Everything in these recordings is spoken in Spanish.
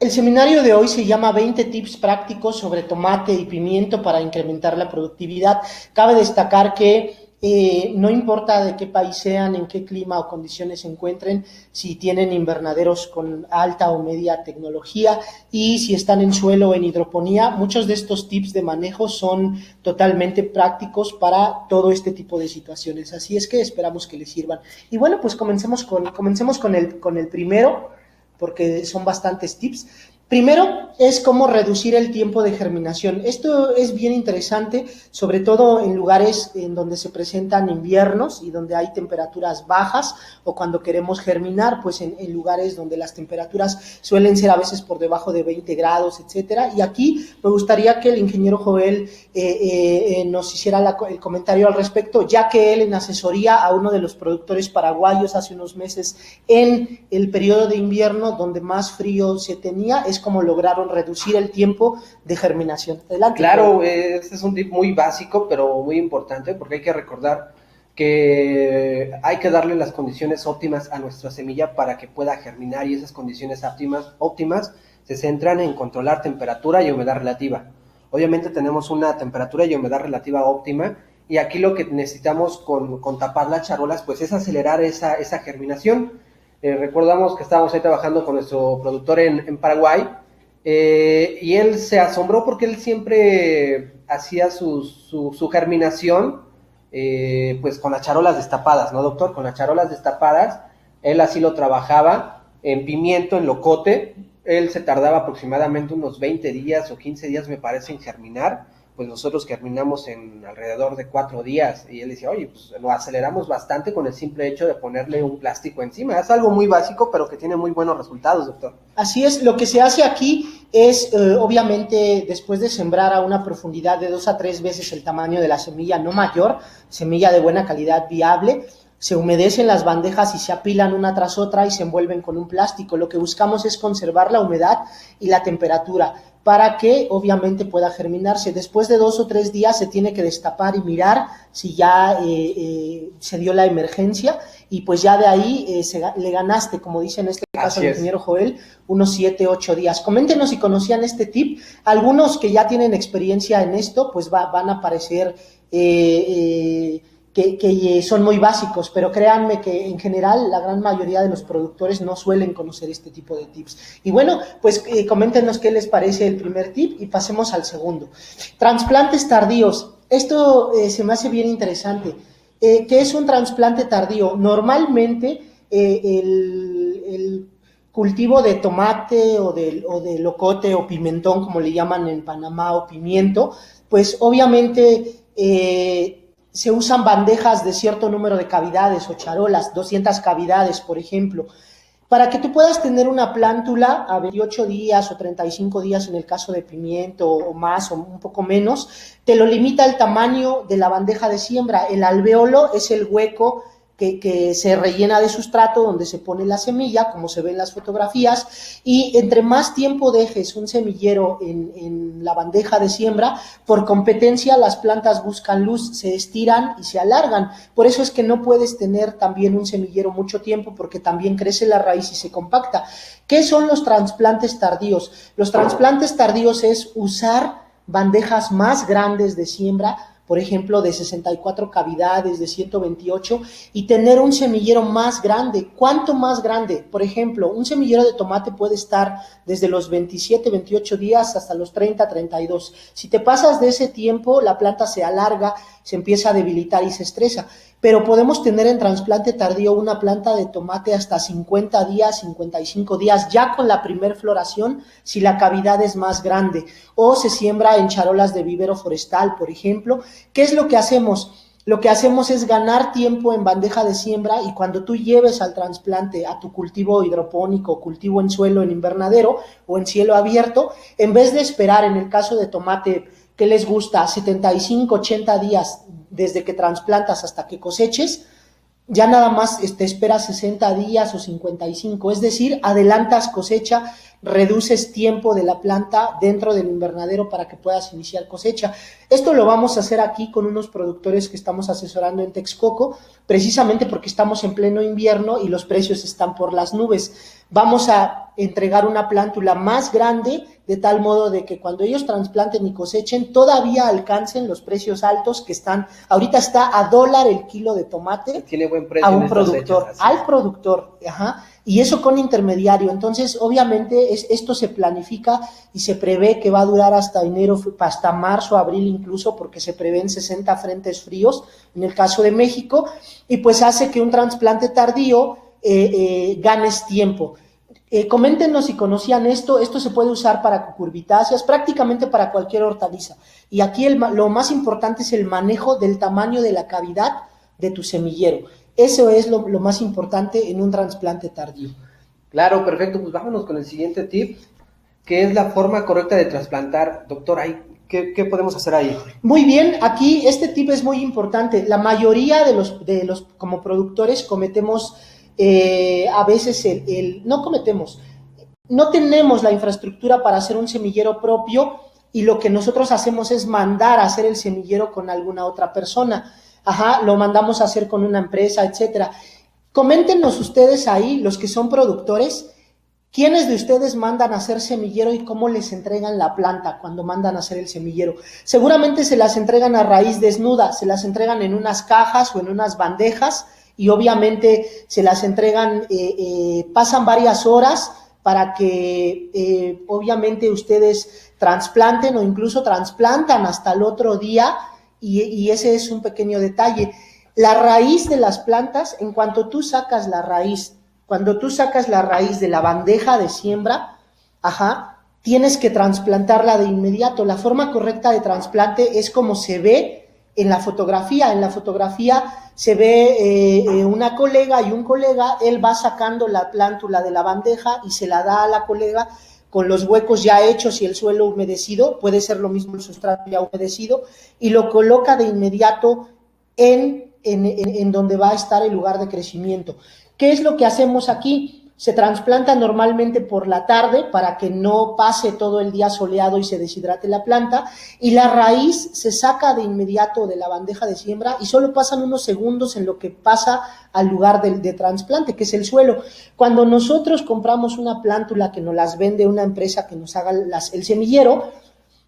El seminario de hoy se llama 20 tips prácticos sobre tomate y pimiento para incrementar la productividad. Cabe destacar que no importa de qué país sean, en qué clima o condiciones se encuentren, si tienen invernaderos con alta o media tecnología y si están en suelo o en hidroponía, muchos de estos tips de manejo son totalmente prácticos para todo este tipo de situaciones. Así es que esperamos que les sirvan. Y bueno, pues comencemos con el primero, porque son bastantes tips. Primero es cómo reducir el tiempo de germinación. Esto es bien interesante, sobre todo en lugares en donde se presentan inviernos y donde hay temperaturas bajas, o cuando queremos germinar, pues en lugares donde las temperaturas suelen ser a veces por debajo de 20 grados, etcétera. Y aquí me gustaría que el ingeniero Joel nos hiciera el comentario al respecto, ya que él en asesoría a uno de los productores paraguayos hace unos meses en el periodo de invierno donde más frío se tenía, es como lograron reducir el tiempo de germinación. Adelante. Claro, este es un tip muy básico, pero muy importante, porque hay que recordar que hay que darle las condiciones óptimas a nuestra semilla para que pueda germinar, y esas condiciones óptimas se centran en controlar temperatura y humedad relativa. Obviamente tenemos una temperatura y humedad relativa óptima, y aquí lo que necesitamos con tapar las charolas pues es acelerar esa germinación. Recordamos que estábamos ahí trabajando con nuestro productor en Paraguay, y él se asombró porque él siempre hacía su germinación pues con las charolas destapadas, ¿no, doctor? Con las charolas destapadas, él así lo trabajaba en pimiento, en locote. Él se tardaba aproximadamente unos 20 días o 15 días, me parece, en germinar. Pues nosotros germinamos en alrededor de 4 días, y él decía, oye, pues lo aceleramos bastante con el simple hecho de ponerle un plástico encima. Es algo muy básico, pero que tiene muy buenos resultados, doctor. Así es, lo que se hace aquí es, obviamente, después de sembrar a una profundidad de 2 a 3 veces el tamaño de la semilla, no mayor, semilla de buena calidad, viable, se humedecen las bandejas y se apilan una tras otra y se envuelven con un plástico. Lo que buscamos es conservar la humedad y la temperatura para que obviamente pueda germinarse. Después de 2 o 3 días se tiene que destapar y mirar si ya se dio la emergencia, y pues ya de ahí le ganaste, como dice en este caso el ingeniero Joel, unos 7, 8 días. Coméntenos si conocían este tip. Algunos que ya tienen experiencia en esto, pues van a parecer que son muy básicos, pero créanme que en general la gran mayoría de los productores no suelen conocer este tipo de tips. Y bueno, pues coméntenos qué les parece el primer tip y pasemos al segundo. Trasplantes tardíos. Esto se me hace bien interesante. ¿Qué es un trasplante tardío? Normalmente el cultivo de tomate o de locote o pimentón, como le llaman en Panamá, o pimiento, pues obviamente se usan bandejas de cierto número de cavidades o charolas, 200 cavidades, por ejemplo, para que tú puedas tener una plántula a 28 días o 35 días en el caso de pimiento, o más o un poco menos. Te lo limita el tamaño de la bandeja de siembra. El alvéolo es el hueco que se rellena de sustrato donde se pone la semilla, como se ve en las fotografías, y entre más tiempo dejes un semillero en la bandeja de siembra, por competencia las plantas buscan luz, se estiran y se alargan. Por eso es que no puedes tener también un semillero mucho tiempo, porque también crece la raíz y se compacta. ¿Qué son los trasplantes tardíos? Los trasplantes tardíos es usar bandejas más grandes de siembra, por ejemplo, de 64 cavidades, de 128, y tener un semillero más grande. ¿Cuánto más grande? Por ejemplo, un semillero de tomate puede estar desde los 27, 28 días hasta los 30, 32. Si te pasas de ese tiempo, la planta se alarga, se empieza a debilitar y se estresa. Pero podemos tener en trasplante tardío una planta de tomate hasta 50 días, 55 días, ya con la primer floración, si la cavidad es más grande. O se siembra en charolas de vivero forestal, por ejemplo. ¿Qué es lo que hacemos? Lo que hacemos es ganar tiempo en bandeja de siembra, y cuando tú lleves al trasplante a tu cultivo hidropónico, cultivo en suelo, en invernadero o en cielo abierto, en vez de esperar, en el caso de tomate, ¿qué les gusta? 75, 80 días desde que trasplantas hasta que coseches, ya nada más esperas 60 días o 55, es decir, adelantas cosecha, reduces tiempo de la planta dentro del invernadero para que puedas iniciar cosecha. Esto lo vamos a hacer aquí con unos productores que estamos asesorando en Texcoco, precisamente porque estamos en pleno invierno y los precios están por las nubes. Vamos a entregar una plántula más grande, de tal modo de que cuando ellos trasplanten y cosechen, todavía alcancen los precios altos que están, ahorita está a $1 el kilo de tomate. Tiene buen precio a un productor, al productor, ajá, y eso con intermediario. Entonces, obviamente, esto se planifica y se prevé que va a durar hasta enero, hasta marzo, abril incluso, porque se prevén 60 frentes fríos en el caso de México, y pues hace que un trasplante tardío ganes tiempo. Coméntenos si conocían esto se puede usar para cucurbitáceas, prácticamente para cualquier hortaliza. Y aquí lo más importante es el manejo del tamaño de la cavidad de tu semillero. Eso es lo más importante en un trasplante tardío. Claro, perfecto, pues vámonos con el siguiente tip, que es la forma correcta de trasplantar. Doctor, ¿qué podemos hacer ahí? Muy bien, aquí este tip es muy importante. La mayoría de los como productores cometemos a veces no tenemos la infraestructura para hacer un semillero propio, y lo que nosotros hacemos es mandar a hacer el semillero con alguna otra persona. Ajá, lo mandamos a hacer con una empresa, etcétera. Coméntenos ustedes ahí, los que son productores, ¿quiénes de ustedes mandan a hacer semillero y cómo les entregan la planta cuando mandan a hacer el semillero? Seguramente se las entregan a raíz desnuda, se las entregan en unas cajas o en unas bandejas, y obviamente se las entregan, pasan varias horas para que obviamente ustedes trasplanten o incluso trasplantan hasta el otro día, y ese es un pequeño detalle. La raíz de las plantas, en cuanto tú sacas la raíz, cuando tú sacas la raíz de la bandeja de siembra, tienes que trasplantarla de inmediato. La forma correcta de trasplante es como se ve en la fotografía. En la fotografía se ve una colega y un colega, él va sacando la plántula de la bandeja y se la da a la colega con los huecos ya hechos y el suelo humedecido, puede ser lo mismo el sustrato ya humedecido, y lo coloca de inmediato en donde va a estar el lugar de crecimiento. ¿Qué es lo que hacemos aquí? Se trasplanta normalmente por la tarde para que no pase todo el día soleado y se deshidrate la planta, y la raíz se saca de inmediato de la bandeja de siembra y solo pasan unos segundos en lo que pasa al lugar de trasplante, que es el suelo. Cuando nosotros compramos una plántula que nos las vende una empresa que nos haga el semillero,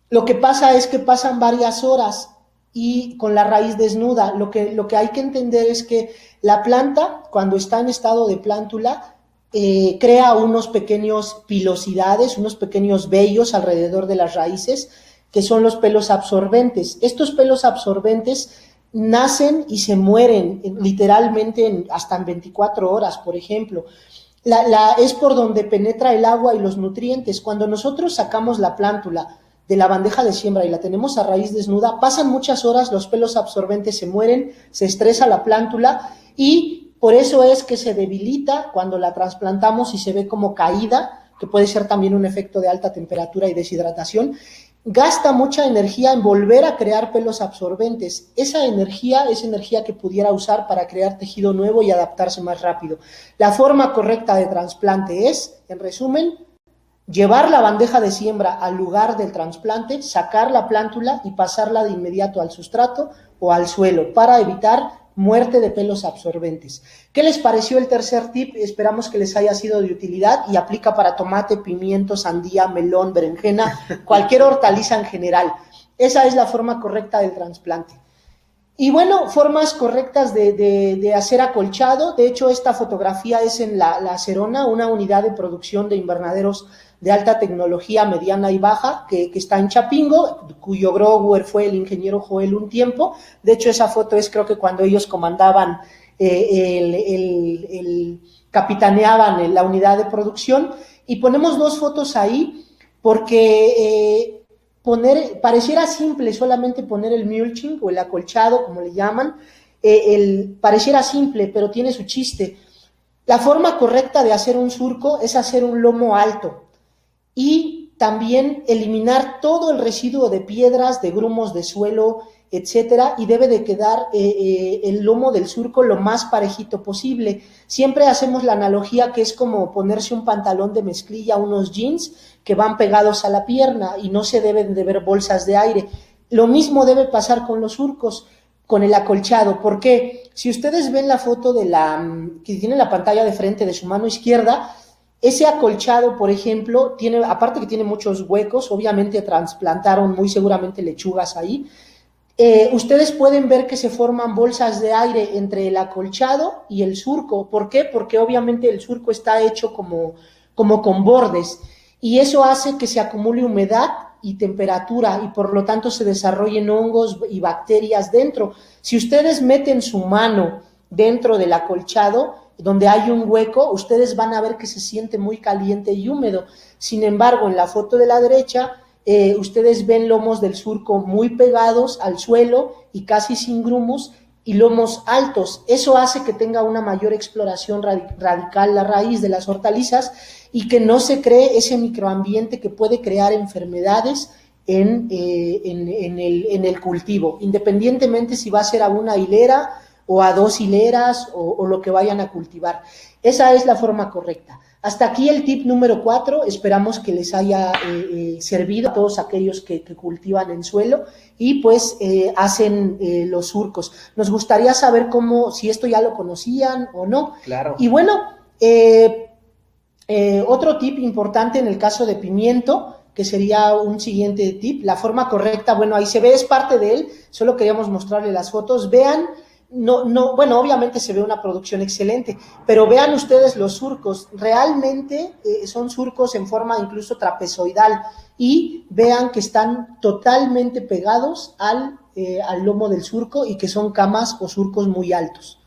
lo que pasa es que pasan varias horas y con la raíz desnuda. Lo que hay que entender es que la planta, cuando está en estado de plántula, crea unos pequeños pilosidades, unos pequeños vellos alrededor de las raíces, que son los pelos absorbentes. Estos pelos absorbentes nacen y se mueren literalmente hasta en 24 horas, por ejemplo. Es por donde penetra el agua y los nutrientes. Cuando nosotros sacamos la plántula de la bandeja de siembra y la tenemos a raíz desnuda, pasan muchas horas, los pelos absorbentes se mueren, se estresa la plántula, y por eso es que se debilita cuando la trasplantamos y se ve como caída, que puede ser también un efecto de alta temperatura y deshidratación. Gasta mucha energía en volver a crear pelos absorbentes. Esa energía es energía que pudiera usar para crear tejido nuevo y adaptarse más rápido. La forma correcta de trasplante es, en resumen, llevar la bandeja de siembra al lugar del trasplante, sacar la plántula y pasarla de inmediato al sustrato o al suelo para evitar muerte de pelos absorbentes. ¿Qué les pareció el tercer tip? Esperamos que les haya sido de utilidad y aplica para tomate, pimiento, sandía, melón, berenjena, cualquier hortaliza en general. Esa es la forma correcta del trasplante. Y bueno, formas correctas de hacer acolchado. De hecho, esta fotografía es en la Cerona, una unidad de producción de invernaderos de alta tecnología mediana y baja, que está en Chapingo, cuyo grower fue el ingeniero Joel un tiempo. De hecho, esa foto es, creo que cuando ellos comandaban, capitaneaban la unidad de producción. Y ponemos dos fotos ahí porque pareciera simple solamente poner el mulching o el acolchado, como le llaman, pareciera simple, pero tiene su chiste. La forma correcta de hacer un surco es hacer un lomo alto y también eliminar todo el residuo de piedras, de grumos de suelo etcétera, y debe de quedar el lomo del surco lo más parejito posible. Siempre hacemos la analogía que es como ponerse un pantalón de mezclilla, unos jeans que van pegados a la pierna y no se deben de ver bolsas de aire. Lo mismo debe pasar con los surcos, con el acolchado. ¿Por qué? Si ustedes ven la foto que tiene la pantalla de frente de su mano izquierda, ese acolchado, por ejemplo, aparte que tiene muchos huecos, obviamente trasplantaron muy seguramente lechugas ahí, ustedes pueden ver que se forman bolsas de aire entre el acolchado y el surco. ¿Por qué? Porque obviamente el surco está hecho como con bordes, y eso hace que se acumule humedad y temperatura, y por lo tanto se desarrollen hongos y bacterias dentro. Si ustedes meten su mano dentro del acolchado, donde hay un hueco, ustedes van a ver que se siente muy caliente y húmedo. Sin embargo, en la foto de la derecha, ustedes ven lomos del surco muy pegados al suelo y casi sin grumos, y lomos altos. Eso hace que tenga una mayor exploración radical la raíz de las hortalizas y que no se cree ese microambiente que puede crear enfermedades en el cultivo, independientemente si va a ser a una hilera o a 2 hileras o lo que vayan a cultivar. Esa es la forma correcta. Hasta aquí el tip número 4, esperamos que les haya servido a todos aquellos que cultivan en suelo y pues hacen los surcos. Nos gustaría saber si esto ya lo conocían o no. Claro. Y bueno, otro tip importante en el caso de pimiento, que sería un siguiente tip, la forma correcta, bueno, ahí se ve, es parte de él, solo queríamos mostrarle las fotos, vean. Bueno, obviamente se ve una producción excelente, pero vean ustedes los surcos, realmente son surcos en forma incluso trapezoidal, y vean que están totalmente pegados al lomo del surco y que son camas o surcos muy altos.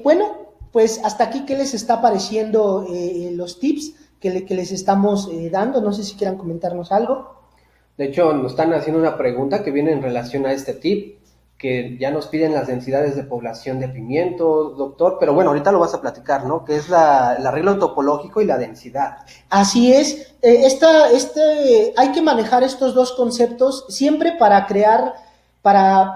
Bueno, pues hasta aquí, ¿qué les está pareciendo los tips que les estamos dando? No sé si quieran comentarnos algo. De hecho, nos están haciendo una pregunta que viene en relación a este tip, que ya nos piden las densidades de población de pimiento, doctor, pero bueno, ahorita lo vas a platicar, ¿no? Que es el arreglo topológico y la densidad. Así es, hay que manejar estos dos conceptos siempre para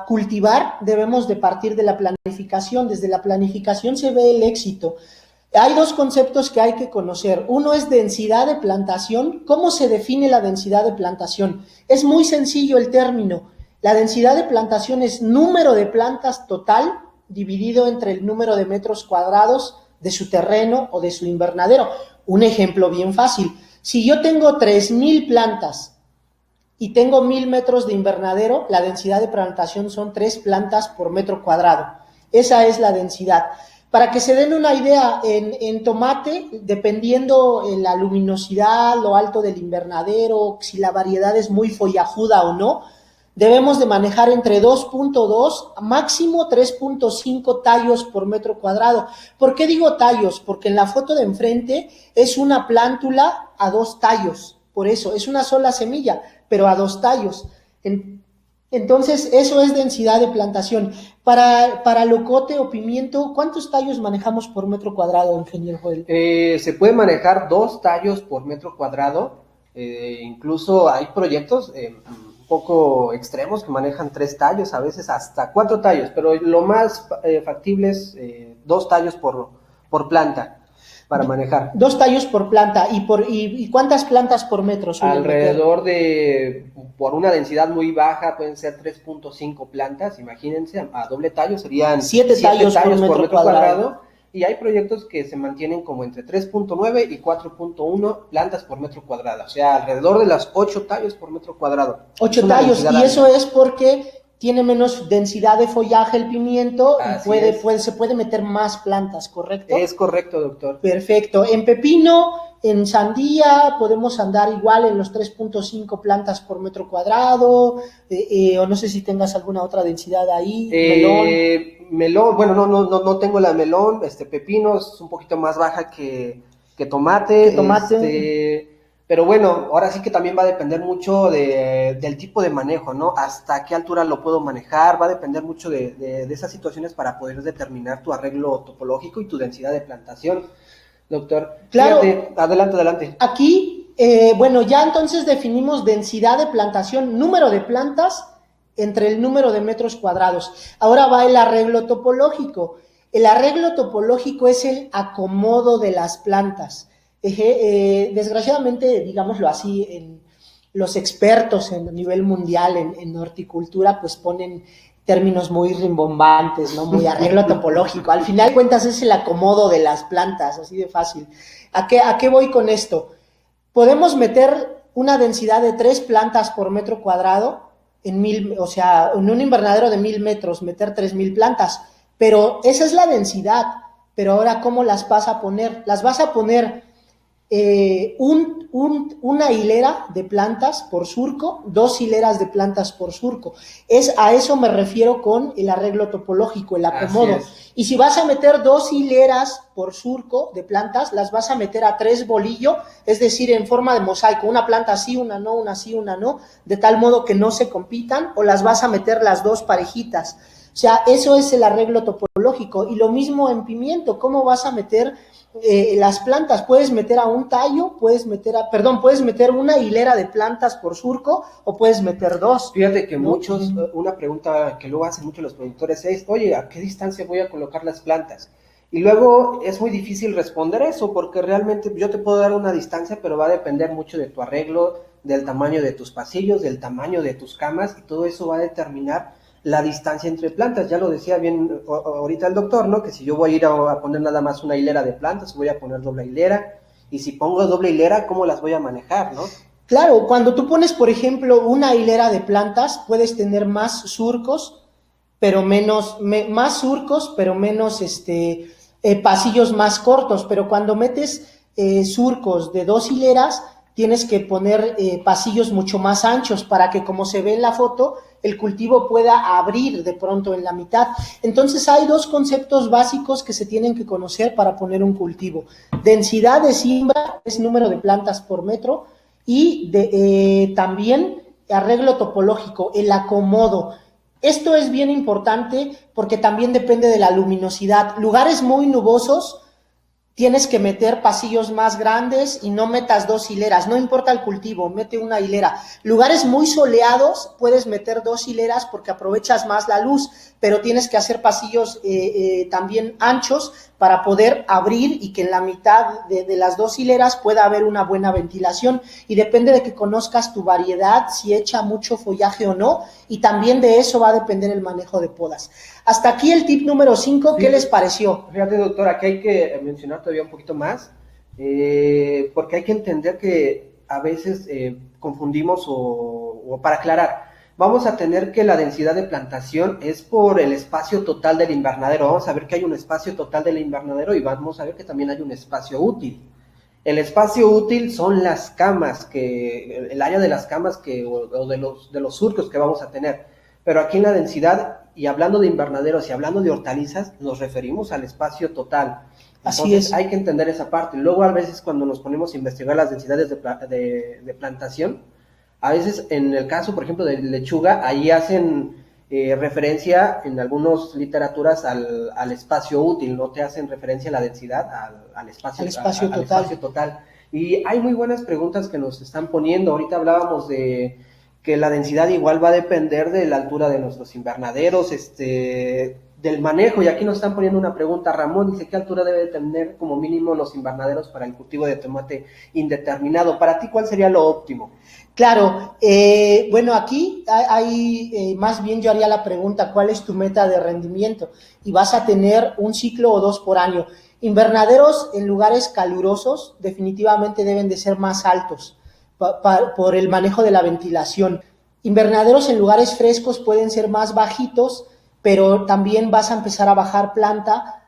cultivar debemos de partir de la planificación. Desde la planificación se ve el éxito. Hay dos conceptos que hay que conocer. Uno es densidad de plantación. ¿Cómo se define la densidad de plantación? Es muy sencillo el término. La densidad de plantación es número de plantas total dividido entre el número de metros cuadrados de su terreno o de su invernadero. Un ejemplo bien fácil. Si yo tengo 3,000 plantas y tengo 1,000 metros de invernadero, la densidad de plantación son 3 plantas por metro cuadrado. Esa es la densidad. Para que se den una idea, en tomate, dependiendo en la luminosidad, lo alto del invernadero, si la variedad es muy follajuda o no, debemos de manejar entre 2.2 máximo 3.5 tallos por metro cuadrado. ¿Por qué digo tallos? Porque en la foto de enfrente es una plántula a 2 tallos, por eso es una sola semilla, pero a 2 tallos. Entonces, eso es densidad de plantación. Para locote o pimiento, ¿cuántos tallos manejamos por metro cuadrado, ingeniero Joel? Se puede manejar 2 tallos por metro cuadrado, incluso hay proyectos poco extremos que manejan 3 tallos, a veces hasta 4 tallos, pero lo más factible es 2 tallos por planta para manejar. 2 tallos por planta. ¿Y cuántas plantas por metro suelen alrededor meter? Por una densidad muy baja pueden ser 3.5 plantas, imagínense, a doble tallo serían 7 tallos por metro cuadrado. Y hay proyectos que se mantienen como entre 3.9 y 4.1 plantas por metro cuadrado, o sea, alrededor de las 8 tallos por metro cuadrado. 8 tallos, y eso es porque tiene menos densidad de follaje el pimiento y se puede meter más plantas, ¿correcto? Es correcto, doctor. Perfecto. En pepino, en sandía, podemos andar igual en los 3.5 plantas por metro cuadrado, o no sé si tengas alguna otra densidad ahí, melón, bueno, no tengo la melón, pepino es un poquito más baja que tomate. Pero bueno, ahora sí que también va a depender mucho del tipo de manejo, ¿no? Hasta qué altura lo puedo manejar, va a depender mucho de esas situaciones para poder determinar tu arreglo topológico y tu densidad de plantación, doctor. Claro. Fíjate, adelante. Aquí, bueno, ya entonces definimos densidad de plantación, número de plantas, entre el número de metros cuadrados. Ahora va el arreglo topológico. El arreglo topológico es el acomodo de las plantas. Desgraciadamente, digámoslo así, los expertos a nivel mundial en horticultura pues ponen términos muy rimbombantes, ¿no? Muy arreglo topológico. Al final de cuentas es el acomodo de las plantas, así de fácil. ¿A qué voy con esto? Podemos meter una densidad de 3 plantas por metro cuadrado en un invernadero de 1000 metros, meter 3000 plantas, pero esa es la densidad. Pero ahora, ¿cómo las vas a poner? Las vas a poner una hilera de plantas por surco, 2 hileras de plantas por surco. A eso me refiero con el arreglo topológico, el acomodo. Y si vas a meter 2 hileras por surco de plantas, las vas a meter a 3 bolillo, es decir, en forma de mosaico, una planta así, una no, una sí, una no, de tal modo que no se compitan, o las vas a meter las dos parejitas. O sea, eso es el arreglo topológico. Y lo mismo en pimiento, ¿cómo vas a meter las plantas? Puedes meter a un tallo, puedes meter una hilera de plantas por surco, o puedes meter 2. Fíjate que muchos, una pregunta que luego hacen muchos los productores es, oye, ¿a qué distancia voy a colocar las plantas? Y luego es muy difícil responder eso, porque realmente yo te puedo dar una distancia, pero va a depender mucho de tu arreglo, del tamaño de tus pasillos, del tamaño de tus camas, y todo eso va a determinar la distancia entre plantas. Ya lo decía bien ahorita el doctor, ¿no? Que si yo voy a ir a poner nada más una hilera de plantas, voy a poner doble hilera, y si pongo doble hilera, ¿cómo las voy a manejar, no? Claro, cuando tú pones, por ejemplo, una hilera de plantas, puedes tener más surcos, pero menos pasillos más cortos, pero cuando metes surcos de 2 hileras, tienes que poner pasillos mucho más anchos para que, como se ve en la foto, el cultivo pueda abrir de pronto en la mitad. Entonces hay 2 conceptos básicos que se tienen que conocer para poner un cultivo: densidad de siembra, es número de plantas por metro, y también arreglo topológico, el acomodo. Esto es bien importante porque también depende de la luminosidad. Lugares muy nubosos, tienes que meter pasillos más grandes y no metas 2 hileras, no importa el cultivo, mete una hilera. Lugares muy soleados, puedes meter 2 hileras porque aprovechas más la luz, pero tienes que hacer pasillos también anchos para poder abrir y que en la mitad de las 2 hileras pueda haber una buena ventilación, y depende de que conozcas tu variedad, si echa mucho follaje o no, y también de eso va a depender el manejo de podas. Hasta aquí el tip número 5, ¿qué les pareció? Fíjate, doctor, aquí hay que mencionar todavía un poquito más, porque hay que entender que a veces confundimos, o para aclarar, vamos a tener que la densidad de plantación es por el espacio total del invernadero. Vamos a ver que hay un espacio total del invernadero y vamos a ver que también hay un espacio útil. El espacio útil son las camas, el área de las camas o de los surcos que vamos a tener. Pero aquí en la densidad, y hablando de invernaderos y hablando de hortalizas, nos referimos al espacio total. Entonces, así es. Hay que entender esa parte. Luego, a veces, cuando nos ponemos a investigar las densidades de plantación, a veces, en el caso, por ejemplo, de lechuga, ahí hacen referencia en algunas literaturas al espacio útil, no te hacen referencia a la densidad, al espacio total. Y hay muy buenas preguntas que nos están poniendo. Ahorita hablábamos de que la densidad igual va a depender de la altura de nuestros invernaderos, del manejo, y aquí nos están poniendo una pregunta. Ramón dice, ¿qué altura debe tener como mínimo los invernaderos para el cultivo de tomate indeterminado? Para ti, ¿cuál sería lo óptimo? Claro, bueno, aquí más bien yo haría la pregunta, ¿cuál es tu meta de rendimiento? Y vas a tener un ciclo o 2 por año. Invernaderos en lugares calurosos definitivamente deben de ser más altos por el manejo de la ventilación. Invernaderos en lugares frescos pueden ser más bajitos, pero también vas a empezar a bajar planta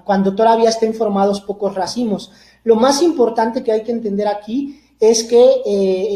cuando todavía estén formados pocos racimos. Lo más importante que hay que entender aquí es que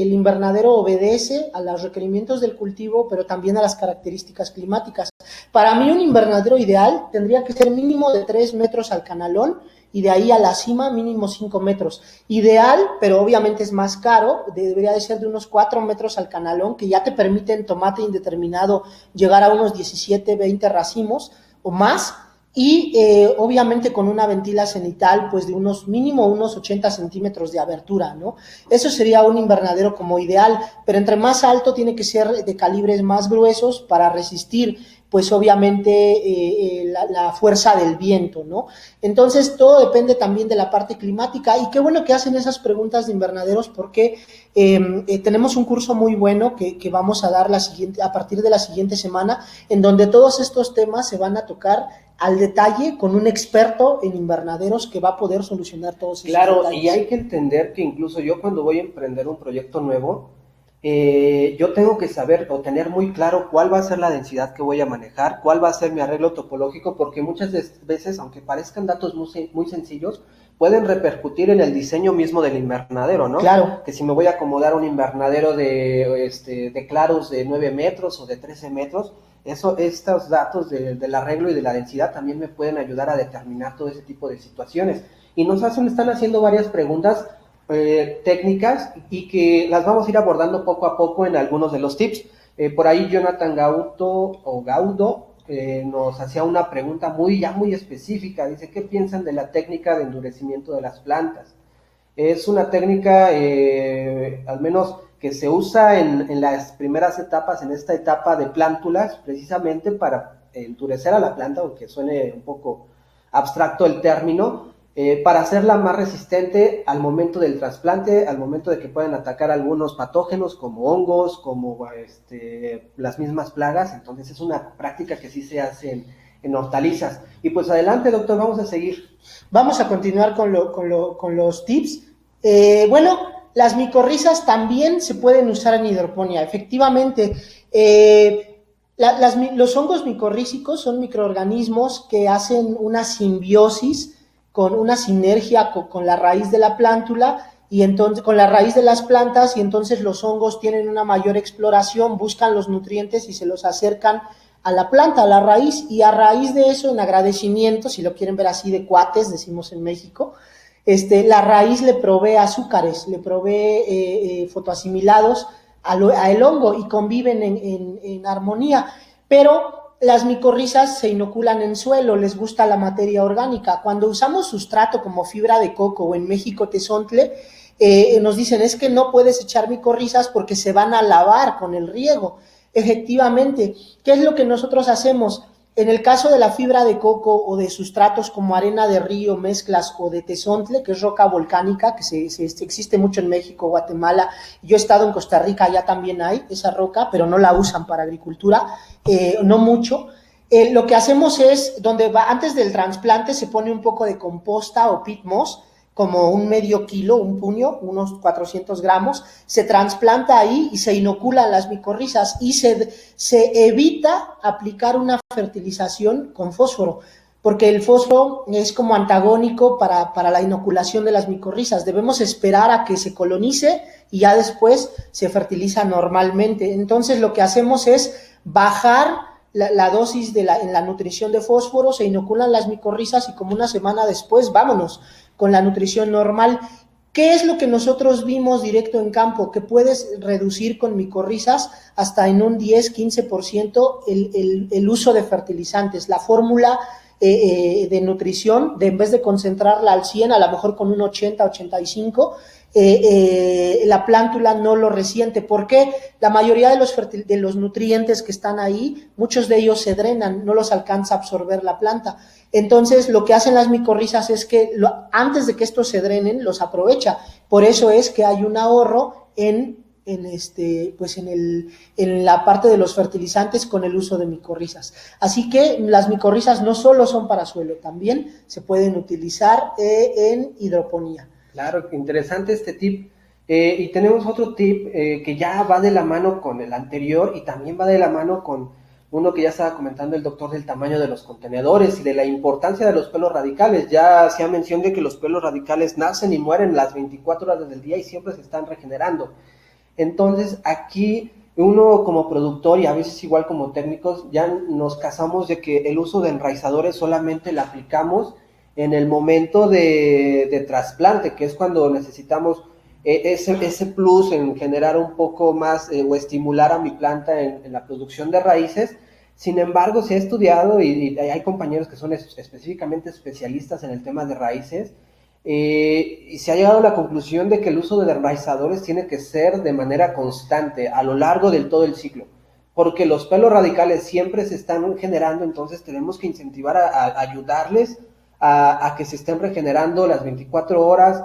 el invernadero obedece a los requerimientos del cultivo, pero también a las características climáticas. Para mí, un invernadero ideal tendría que ser mínimo de 3 metros al canalón, y de ahí a la cima mínimo 5 metros. Ideal, pero obviamente es más caro, debería de ser de unos 4 metros al canalón, que ya te permite en tomate indeterminado llegar a unos 17, 20 racimos o más, y obviamente con una ventila cenital pues de mínimo unos 80 centímetros de abertura, ¿no? Eso sería un invernadero como ideal, pero entre más alto tiene que ser de calibres más gruesos para resistir pues obviamente la fuerza del viento, ¿no? Entonces todo depende también de la parte climática, y qué bueno que hacen esas preguntas de invernaderos, porque tenemos un curso muy bueno que vamos a dar a partir de la siguiente semana, en donde todos estos temas se van a tocar al detalle con un experto en invernaderos que va a poder solucionar todos esos Claro, detalles. y hay que entender que incluso yo cuando voy a emprender un proyecto nuevo, yo tengo que saber o tener muy claro cuál va a ser la densidad que voy a manejar, cuál va a ser mi arreglo topológico, porque muchas veces, aunque parezcan datos muy sencillos, pueden repercutir en el diseño mismo del invernadero, ¿no? Claro. Que si me voy a acomodar un invernadero de claros de 9 metros o de 13 metros, estos datos del arreglo y de la densidad también me pueden ayudar a determinar todo ese tipo de situaciones. Y están haciendo varias preguntas técnicas, y que las vamos a ir abordando poco a poco en algunos de los tips. Por ahí Jonathan Gaudo nos hacía una pregunta muy específica. Dice, ¿qué piensan de la técnica de endurecimiento de las plantas? Es una técnica, al menos que se usa en las primeras etapas, en esta etapa de plántulas, precisamente para endurecer a la planta, aunque suene un poco abstracto el término, para hacerla más resistente al momento del trasplante, al momento de que puedan atacar algunos patógenos como hongos, como las mismas plagas. Entonces es una práctica que sí se hace en hortalizas. Y pues adelante, doctor, vamos a seguir. Vamos a continuar con los tips. Bueno, las micorrizas también se pueden usar en hidroponía. Efectivamente, los hongos micorrízicos son microorganismos que hacen una simbiosis, con una sinergia con la raíz de la plántula, y entonces con la raíz de las plantas, y entonces los hongos tienen una mayor exploración, buscan los nutrientes y se los acercan a la planta, a la raíz, y a raíz de eso, en agradecimiento, si lo quieren ver así de cuates, decimos en México, la raíz le provee azúcares, le provee fotoasimilados al hongo, y conviven en armonía. Pero las micorrizas se inoculan en suelo, les gusta la materia orgánica. Cuando usamos sustrato como fibra de coco, o en México tezontle, nos dicen, es que no puedes echar micorrizas porque se van a lavar con el riego. Efectivamente, ¿qué es lo que nosotros hacemos? En el caso de la fibra de coco o de sustratos como arena de río, mezclas, o de tezontle, que es roca volcánica, que existe mucho en México, Guatemala. Yo he estado en Costa Rica, allá también hay esa roca, pero no la usan para agricultura, no mucho. Lo que hacemos es, antes del trasplante se pone un poco de composta o peat moss, como un medio kilo, un puño, unos 400 gramos, se trasplanta ahí y se inoculan las micorrizas, y se evita aplicar una fertilización con fósforo, porque el fósforo es como antagónico para la inoculación de las micorrizas. Debemos esperar a que se colonice y ya después se fertiliza normalmente. Entonces lo que hacemos es bajar la dosis en la nutrición de fósforo, se inoculan las micorrizas, y como una semana después, vámonos con la nutrición normal. ¿Qué es lo que nosotros vimos directo en campo? Que puedes reducir con micorrizas hasta en un 10-15% el uso de fertilizantes. La fórmula de nutrición, en vez de concentrarla al 100, a lo mejor con un 80-85%, la plántula no lo resiente. ¿Por qué? La mayoría de los nutrientes que están ahí, muchos de ellos se drenan, no los alcanza a absorber la planta. Entonces, lo que hacen las micorrizas es que antes de que estos se drenen, los aprovecha. Por eso es que hay un ahorro en la parte de los fertilizantes con el uso de micorrizas. Así que las micorrizas no solo son para suelo, también se pueden utilizar en hidroponía. Claro, interesante este tip. Y tenemos otro tip que ya va de la mano con el anterior, y también va de la mano con uno que ya estaba comentando el doctor, del tamaño de los contenedores y de la importancia de los pelos radicales. Ya hacía mención de que los pelos radicales nacen y mueren las 24 horas del día y siempre se están regenerando. Entonces aquí uno como productor, y a veces igual como técnicos, ya nos casamos de que el uso de enraizadores solamente lo aplicamos en el momento de trasplante, que es cuando necesitamos ese plus en generar un poco más o estimular a mi planta en la producción de raíces. Sin embargo, se ha estudiado y hay compañeros que son específicamente especialistas en el tema de raíces, y se ha llegado a la conclusión de que el uso de enraizadores tiene que ser de manera constante a lo largo del todo el ciclo, porque los pelos radicales siempre se están generando, entonces tenemos que incentivar a ayudarles a que se estén regenerando las 24 horas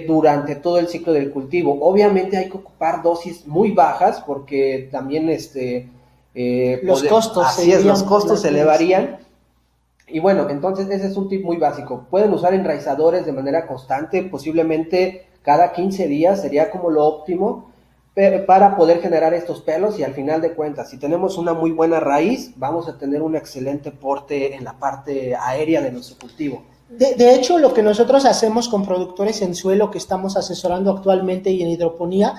durante todo el ciclo del cultivo. Obviamente hay que ocupar dosis muy bajas porque también los costos así es, los costos se elevarían. Y bueno, entonces ese es un tip muy básico. Pueden usar enraizadores de manera constante, posiblemente cada 15 días sería como lo óptimo para poder generar estos pelos, y al final de cuentas, si tenemos una muy buena raíz, vamos a tener un excelente porte en la parte aérea de nuestro cultivo. De hecho, lo que nosotros hacemos con productores en suelo que estamos asesorando actualmente y en hidroponía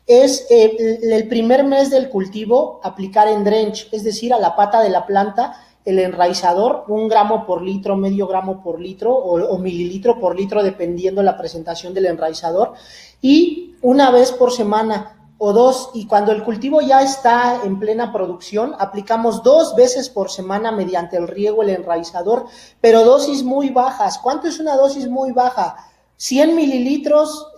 es el primer mes del cultivo aplicar en drench, es decir, a la pata de la planta, el enraizador, 1 gramo por litro, medio gramo por litro o mililitro por litro, dependiendo la presentación del enraizador, y una vez por semana o 2, y cuando el cultivo ya está en plena producción, aplicamos 2 veces por semana mediante el riego el enraizador, pero dosis muy bajas. ¿Cuánto es una dosis muy baja? 100 mililitros,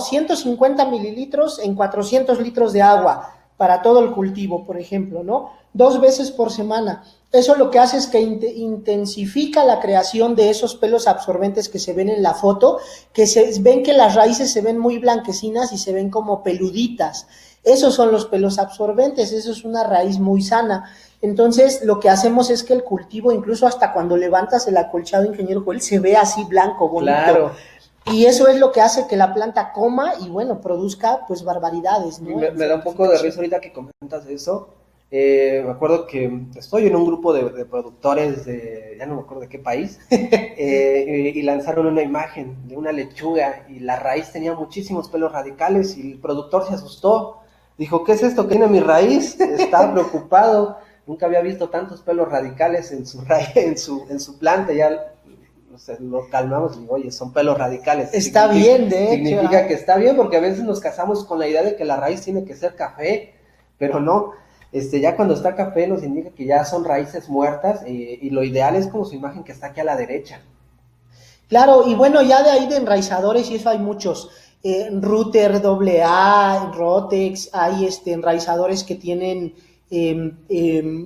150 mililitros en 400 litros de agua para todo el cultivo, por ejemplo, ¿no? 2 veces por semana. Eso lo que hace es que intensifica la creación de esos pelos absorbentes que se ven en la foto, que ven que las raíces se ven muy blanquecinas y se ven como peluditas. Esos son los pelos absorbentes, eso es una raíz muy sana. Entonces, lo que hacemos es que el cultivo, incluso hasta cuando levantas el acolchado, ingeniero Joel, se ve así blanco, bonito. Claro. Y eso es lo que hace que la planta coma y, bueno, produzca, pues, barbaridades, ¿no? Me da un poco de risa ahorita que comentas eso. Me acuerdo que estoy en un grupo de productores ya no me acuerdo de qué país, y lanzaron una imagen de una lechuga y la raíz tenía muchísimos pelos radicales y el productor se asustó. Dijo, ¿qué es esto que tiene mi raíz? Estaba preocupado, nunca había visto tantos pelos radicales en su raíz, en su planta. Ya lo calmamos y digo, oye, son pelos radicales. Está bien, de hecho. Significa que está bien, porque a veces nos casamos con la idea de que la raíz tiene que ser café, pero no. Ya cuando está café nos indica que ya son raíces muertas, y lo ideal es como su imagen que está aquí a la derecha. Claro, y bueno, ya de ahí de enraizadores, y eso hay muchos. Ruter AA, Rotex, hay enraizadores que tienen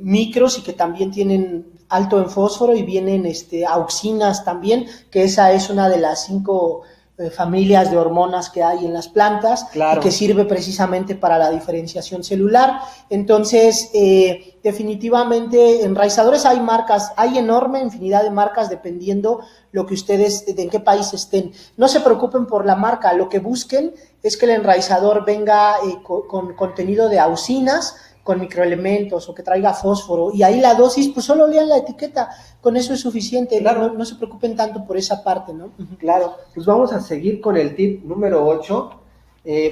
micros y que también tienen alto en fósforo, y vienen auxinas también, que esa es una de las 5 familias de hormonas que hay en las plantas, claro, y que sirve precisamente para la diferenciación celular. Entonces, definitivamente, enraizadores hay marcas, hay enorme infinidad de marcas dependiendo lo que ustedes, de en qué país estén. No se preocupen por la marca, lo que busquen es que el enraizador venga con contenido de auxinas, con microelementos, o que traiga fósforo, y ahí la dosis, pues solo lean la etiqueta, con eso es suficiente. Claro. No se preocupen tanto por esa parte, ¿no? Claro, pues vamos a seguir con el tip número 8,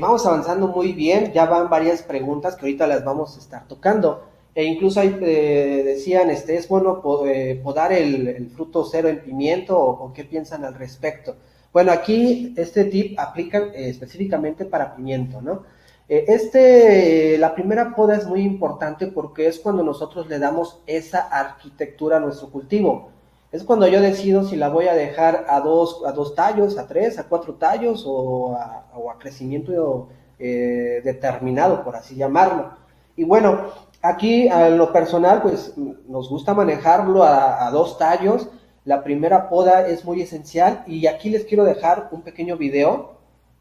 vamos avanzando muy bien, ya van varias preguntas que ahorita las vamos a estar tocando, e incluso ahí decían, ¿es bueno podar el fruto cero en pimiento, o qué piensan al respecto? Bueno, aquí este tip aplica específicamente para pimiento, ¿no? La primera poda es muy importante porque es cuando nosotros le damos esa arquitectura a nuestro cultivo. Es cuando yo decido si la voy a dejar a dos tallos, a 3, a 4 tallos, o a crecimiento determinado, por así llamarlo. Y bueno, aquí a lo personal, pues nos gusta manejarlo a 2 tallos. La primera poda es muy esencial, y aquí les quiero dejar un pequeño video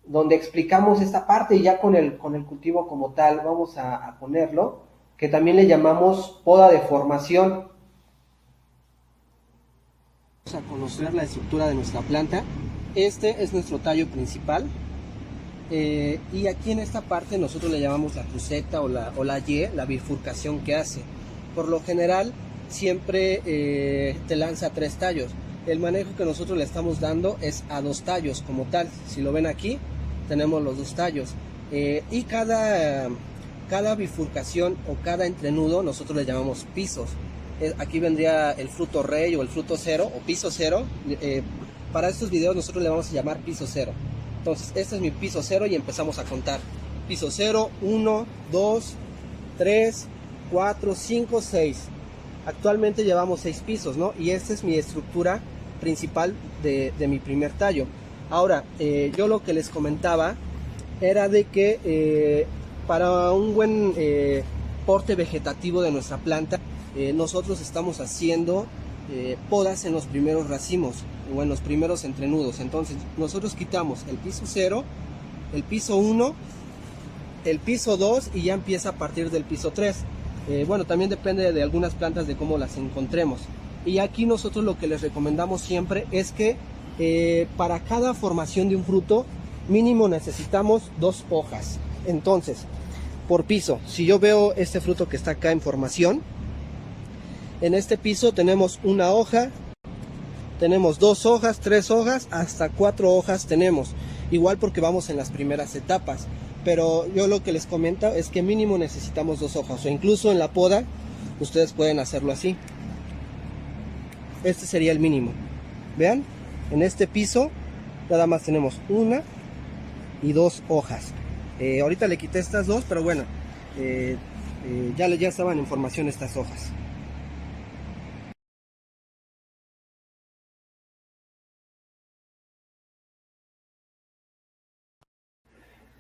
donde explicamos esta parte, y ya con el cultivo como tal vamos a ponerlo, que también le llamamos poda de formación. Vamos a conocer la estructura de nuestra planta. Este es nuestro tallo principal, y aquí en esta parte nosotros le llamamos la cruceta o la Y, la bifurcación que hace. Por lo general siempre te lanza 3 tallos. El manejo que nosotros le estamos dando es a 2 tallos como tal. Si lo ven aquí, tenemos los 2 tallos, y cada bifurcación o cada entrenudo nosotros le llamamos pisos. Aquí vendría el fruto rey o el fruto cero o piso cero. Para estos videos nosotros le vamos a llamar piso cero. Entonces este es mi piso cero y empezamos a contar. Piso cero, 1, 2, 3, 4, 5, 6. Actualmente llevamos 6 pisos, ¿no? Y esta es mi estructura principal de mi primer tallo. Ahora, yo lo que les comentaba era de que para un buen porte vegetativo de nuestra planta, nosotros estamos haciendo podas en los primeros racimos o en los primeros entrenudos. Entonces nosotros quitamos el piso 0, el piso 1, el piso 2 y ya empieza a partir del piso 3. Bueno, también depende de algunas plantas de cómo las encontremos. Y aquí nosotros lo que les recomendamos siempre es que para cada formación de un fruto mínimo necesitamos 2 hojas. Entonces, por piso, si yo veo este fruto que está acá en formación, en este piso tenemos una hoja, tenemos 2 hojas, 3 hojas, hasta 4 hojas tenemos. Igual porque vamos en las primeras etapas. Pero yo lo que les comento es que mínimo necesitamos 2 hojas. O incluso en la poda, ustedes pueden hacerlo así. Este sería el mínimo. Vean, en este piso nada más tenemos 1 y 2 hojas. Ahorita le quité estas 2, pero bueno, ya estaban en formación estas hojas.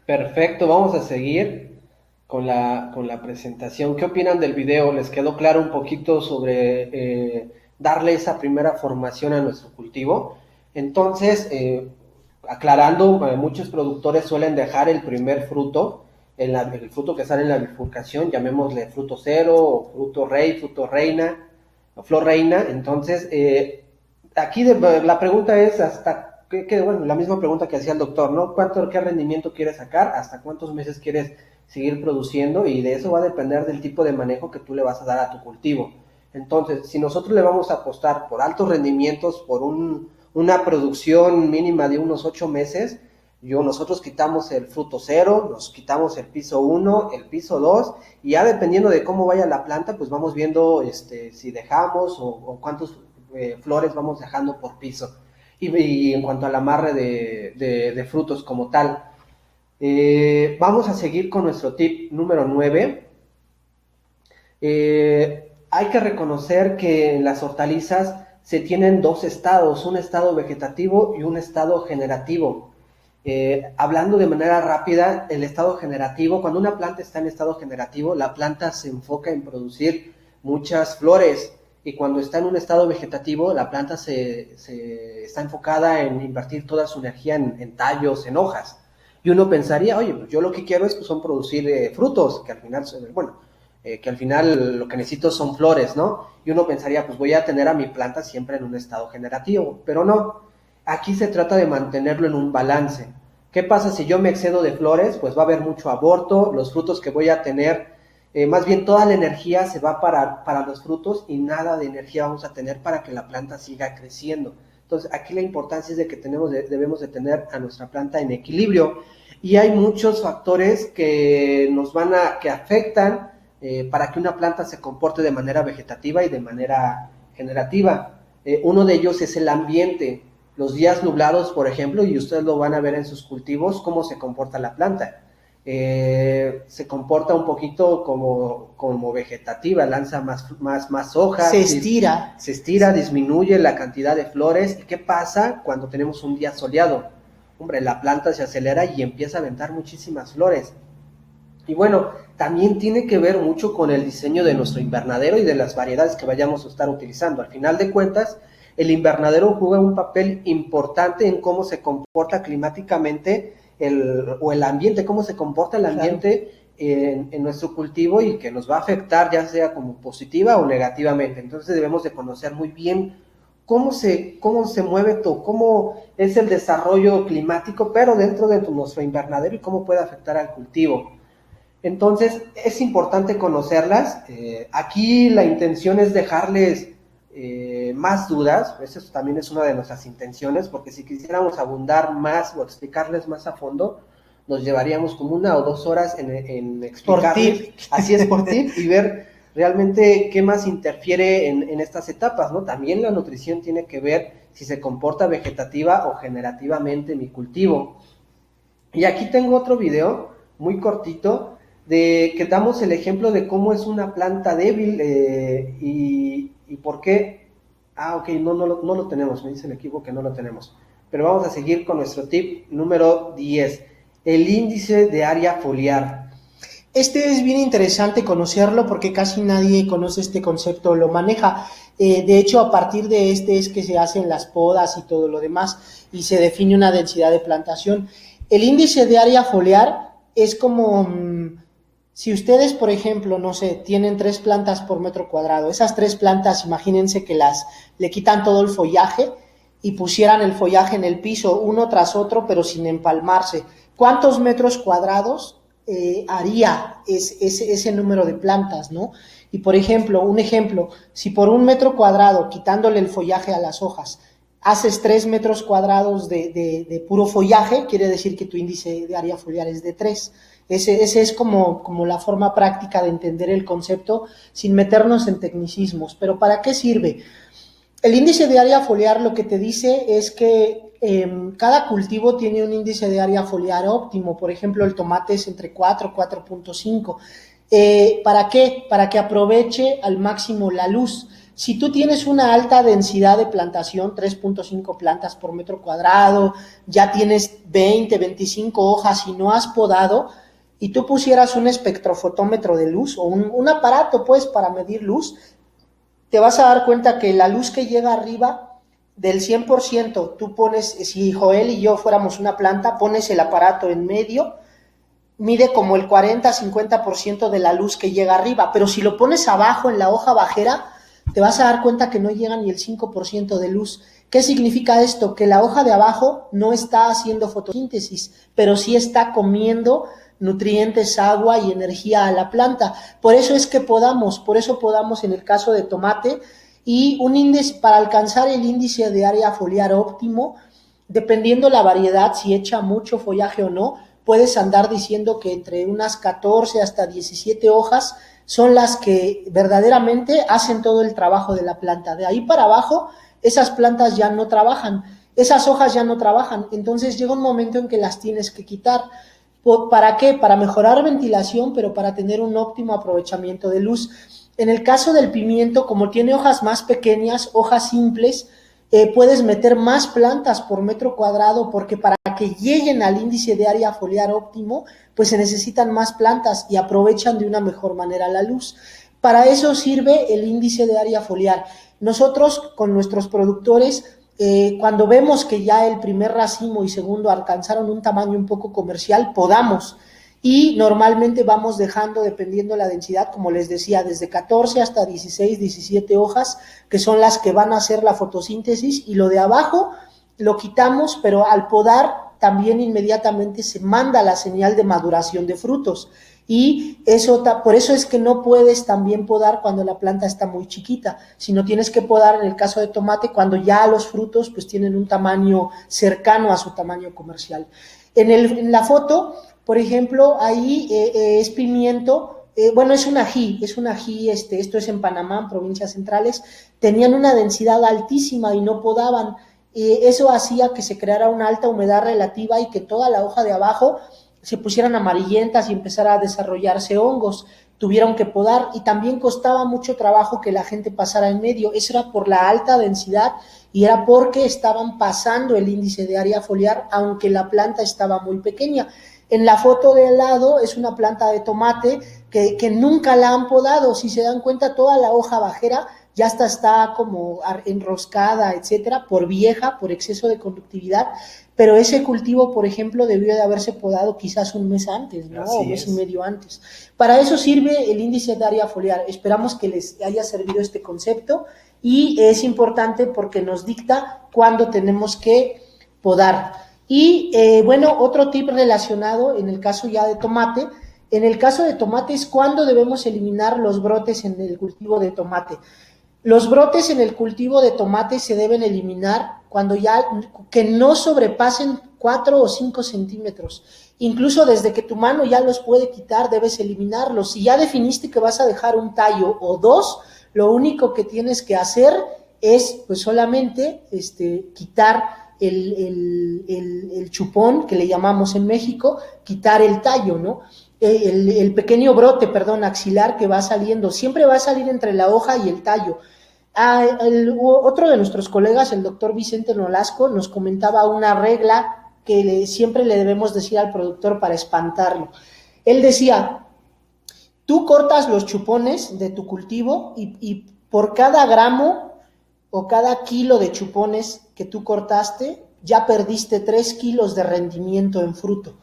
Perfecto, vamos a seguir con la presentación. ¿Qué opinan del video? ¿Les quedó claro un poquito sobre darle esa primera formación a nuestro cultivo? Entonces, aclarando, muchos productores suelen dejar el primer fruto, el fruto que sale en la bifurcación, llamémosle fruto 0, o fruto rey, fruto reina, o flor reina. Entonces, aquí la pregunta es hasta bueno, la misma pregunta que hacía el doctor, ¿no? ¿Qué rendimiento quieres sacar? ¿Hasta cuántos meses quieres seguir produciendo? Y de eso va a depender del tipo de manejo que tú le vas a dar a tu cultivo. Entonces, si nosotros le vamos a apostar por altos rendimientos, por una producción mínima de unos 8 meses, nosotros quitamos el fruto 0, nos quitamos el piso 1, el piso 2, y ya dependiendo de cómo vaya la planta, pues vamos viendo si dejamos o cuántos flores vamos dejando por piso. Y en cuanto al amarre de frutos como tal, vamos a seguir con nuestro tip número 9. Hay que reconocer que en las hortalizas se tienen 2 estados, un estado vegetativo y un estado generativo. Hablando de manera rápida, el estado generativo, cuando una planta está en estado generativo, la planta se enfoca en producir muchas flores, y cuando está en un estado vegetativo, la planta está enfocada en invertir toda su energía en tallos, en hojas. Y uno pensaría, oye, pues yo lo que quiero son producir frutos, que al final, que al final lo que necesito son flores, ¿no? Y uno pensaría, pues voy a tener a mi planta siempre en un estado generativo, pero no. Aquí se trata de mantenerlo en un balance. ¿Qué pasa si yo me excedo de flores? Pues va a haber mucho aborto, los frutos que voy a tener, más bien toda la energía se va para los frutos y nada de energía vamos a tener para que la planta siga creciendo. Entonces aquí la importancia es de que debemos de tener a nuestra planta en equilibrio, y hay muchos factores que que afectan para que una planta se comporte de manera vegetativa y de manera generativa. Uno de ellos es el ambiente. Los días nublados, por ejemplo, y ustedes lo van a ver en sus cultivos, cómo se comporta la planta. Se comporta un poquito como vegetativa, lanza más hojas, Se estira, disminuye la cantidad de flores. ¿Y qué pasa cuando tenemos un día soleado? Hombre, la planta se acelera y empieza a aventar muchísimas flores. Y bueno, también tiene que ver mucho con el diseño de nuestro invernadero y de las variedades que vayamos a estar utilizando. Al final de cuentas, el invernadero juega un papel importante en cómo se comporta climáticamente el ambiente, cómo se comporta el ambiente, claro, en nuestro cultivo, y que nos va a afectar ya sea como positiva o negativamente. Entonces debemos de conocer muy bien cómo se mueve todo, cómo es el desarrollo climático, pero dentro de nuestro invernadero, y cómo puede afectar al cultivo. Entonces es importante conocerlas. Aquí la intención es dejarles más dudas. Eso también es una de nuestras intenciones, porque si quisiéramos abundar más o explicarles más a fondo, nos llevaríamos como 1 o 2 horas en explicarles. Así es, por tip, y ver realmente qué más interfiere en estas etapas, ¿no? También la nutrición tiene que ver si se comporta vegetativa o generativamente mi cultivo. Y aquí tengo otro video muy cortito de que damos el ejemplo de cómo es una planta débil y por qué. Ok, no lo tenemos, me dice el equipo que no lo tenemos. Pero vamos a seguir con nuestro tip número 10, el índice de área foliar. Este es bien interesante conocerlo porque casi nadie conoce este concepto, lo maneja. De hecho, a partir de este es que se hacen las podas y todo lo demás y se define una densidad de plantación. El índice de área foliar es como si ustedes, por ejemplo, no sé, tienen 3 plantas por metro cuadrado. Esas 3 plantas, imagínense que le quitan todo el follaje y pusieran el follaje en el piso uno tras otro, pero sin empalmarse. ¿Cuántos metros cuadrados haría ese número de plantas, ¿no? Y por ejemplo, si por 1 metro cuadrado, quitándole el follaje a las hojas, haces 3 metros cuadrados de puro follaje, quiere decir que tu índice de área foliar es de 3. Ese es como la forma práctica de entender el concepto sin meternos en tecnicismos. Pero ¿para qué sirve? El índice de área foliar lo que te dice es que cada cultivo tiene un índice de área foliar óptimo. Por ejemplo, el tomate es entre 4 y 4.5. ¿Para qué? Para que aproveche al máximo la luz. Si tú tienes una alta densidad de plantación, 3.5 plantas por metro cuadrado, ya tienes 20, 25 hojas y no has podado, y tú pusieras un espectrofotómetro de luz o un aparato pues para medir luz, te vas a dar cuenta que la luz que llega arriba del 100%, tú pones, si Joel y yo fuéramos una planta, pones el aparato en medio, mide como el 40-50% de la luz que llega arriba, pero si lo pones abajo en la hoja bajera, te vas a dar cuenta que no llega ni el 5% de luz. ¿Qué significa esto? Que la hoja de abajo no está haciendo fotosíntesis, pero sí está comiendo nutrientes, agua y energía a la planta. Por eso podamos en el caso de tomate, y un índice, para alcanzar el índice de área foliar óptimo, dependiendo la variedad, si echa mucho follaje o no, puedes andar diciendo que entre unas 14 hasta 17 hojas son las que verdaderamente hacen todo el trabajo de la planta. De ahí para abajo, esas plantas ya no trabajan, esas hojas ya no trabajan, entonces llega un momento en que las tienes que quitar. ¿Para qué? Para mejorar ventilación, pero para tener un óptimo aprovechamiento de luz. En el caso del pimiento, como tiene hojas más pequeñas, hojas simples, puedes meter más plantas por metro cuadrado, porque para que lleguen al índice de área foliar óptimo, pues se necesitan más plantas y aprovechan de una mejor manera la luz. Para eso sirve el índice de área foliar. Nosotros, con nuestros productores, cuando vemos que ya el primer racimo y segundo alcanzaron un tamaño un poco comercial, podamos. Y normalmente vamos dejando, dependiendo la densidad, como les decía, desde 14 hasta 16, 17 hojas, que son las que van a hacer la fotosíntesis, y lo de abajo lo quitamos, pero al podar también inmediatamente se manda la señal de maduración de frutos. Y por eso es que no puedes también podar cuando la planta está muy chiquita, sino tienes que podar en el caso de tomate cuando ya los frutos pues tienen un tamaño cercano a su tamaño comercial. En la foto, por ejemplo, ahí es pimiento, es un ají, esto es en Panamá, en provincias centrales, tenían una densidad altísima y no podaban. Eso hacía que se creara una alta humedad relativa y que toda la hoja de abajo se pusieran amarillentas y empezara a desarrollarse hongos. Tuvieron que podar y también costaba mucho trabajo que la gente pasara en medio. Eso era por la alta densidad y era porque estaban pasando el índice de área foliar, aunque la planta estaba muy pequeña. En la foto de al lado es una planta de tomate que nunca la han podado. Si se dan cuenta, toda la hoja bajera ya está como enroscada, etcétera, por vieja, por exceso de conductividad, pero ese cultivo, por ejemplo, debió de haberse podado quizás un mes antes, ¿no? O mes y medio antes. Para eso sirve el índice de área foliar. Esperamos que les haya servido este concepto y es importante porque nos dicta cuándo tenemos que podar. Y otro tip relacionado en el caso ya de tomate. En el caso de tomate es cuándo debemos eliminar los brotes en el cultivo de tomate. Los brotes en el cultivo de tomate se deben eliminar cuando que no sobrepasen 4 o 5 centímetros. Incluso desde que tu mano ya los puede quitar, debes eliminarlos. Si ya definiste que vas a dejar un tallo o 2, lo único que tienes que hacer es pues solamente quitar el chupón, que le llamamos en México, quitar el tallo, ¿no? el pequeño brote, axilar que va saliendo, siempre va a salir entre la hoja y el tallo. Otro de nuestros colegas, el doctor Vicente Nolasco, nos comentaba una regla que siempre le debemos decir al productor para espantarlo. Él decía, tú cortas los chupones de tu cultivo y por cada gramo o cada kilo de chupones que tú cortaste, ya perdiste 3 kilos de rendimiento en fruto.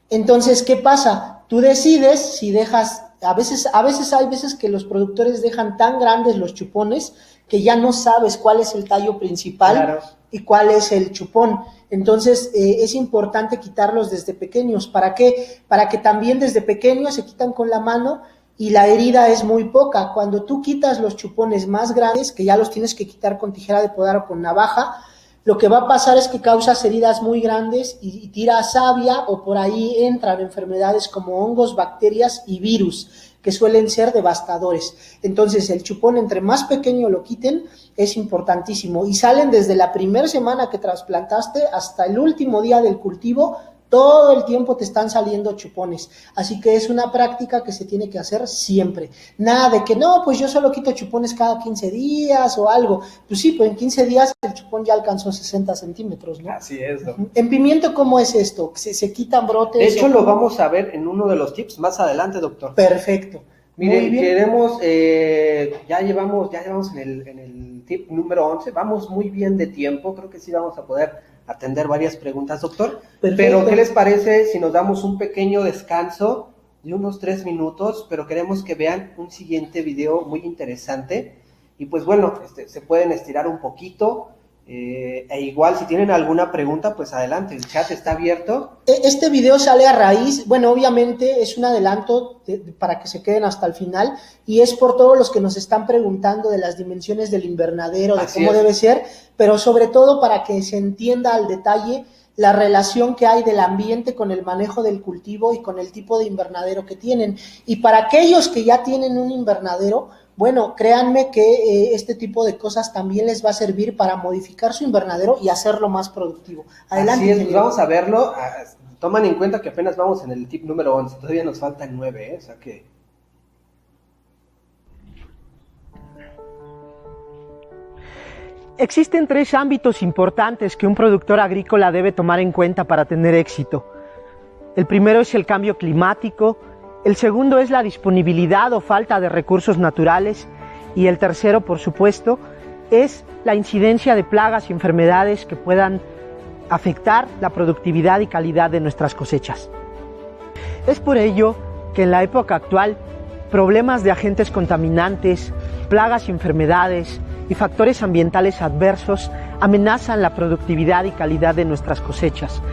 Entonces, ¿qué pasa? Tú decides si dejas, a veces hay veces que los productores dejan tan grandes los chupones que ya no sabes cuál es el tallo principal, claro, y cuál es el chupón. Entonces, es importante quitarlos desde pequeños. ¿Para qué? Para que también desde pequeños se quitan con la mano y la herida es muy poca. Cuando tú quitas los chupones más grandes, que ya los tienes que quitar con tijera de podar o con navaja, lo que va a pasar es que causas heridas muy grandes y tiras savia, o por ahí entran enfermedades como hongos, bacterias y virus, que suelen ser devastadores. Entonces, el chupón, entre más pequeño lo quiten, es importantísimo. Y salen desde la primera semana que trasplantaste hasta el último día del cultivo, todo el tiempo te están saliendo chupones. Así que es una práctica que se tiene que hacer siempre. Nada de que no, pues yo solo quito chupones cada 15 días o algo. Pues sí, pues en 15 días el chupón ya alcanzó 60 centímetros, ¿no? Así es, ¿no? En pimiento, ¿cómo es esto? ¿Se quitan brotes? De hecho, lo vamos a ver en uno de los tips más adelante, doctor. Perfecto. Miren, queremos, ya llevamos en el tip número 11, vamos muy bien de tiempo, creo que sí vamos a poder atender varias preguntas, doctor. Perfecto. Pero, ¿qué les parece si nos damos un pequeño descanso de unos 3 minutos? Pero queremos que vean un siguiente video muy interesante. Y pues bueno, se pueden estirar un poquito. E igual, si tienen alguna pregunta, pues adelante, el chat está abierto. Este video sale a raíz, bueno, obviamente es un adelanto para que se queden hasta el final, y es por todos los que nos están preguntando de las dimensiones del invernadero, de cómo debe ser, pero sobre todo para que se entienda al detalle la relación que hay del ambiente con el manejo del cultivo y con el tipo de invernadero que tienen. Y para aquellos que ya tienen un invernadero, bueno, créanme que este tipo de cosas también les va a servir para modificar su invernadero y hacerlo más productivo. Adelante. Así es, vamos a verlo. Toman en cuenta que apenas vamos en el tip número 11, todavía nos faltan 9, o sea que... Existen 3 ámbitos importantes que un productor agrícola debe tomar en cuenta para tener éxito. El primero es el cambio climático, el segundo es la disponibilidad o falta de recursos naturales, y el tercero, por supuesto, es la incidencia de plagas y enfermedades que puedan afectar la productividad y calidad de nuestras cosechas. Es por ello que en la época actual, problemas de agentes contaminantes, plagas y enfermedades y factores ambientales adversos amenazan la productividad y calidad de nuestras cosechas.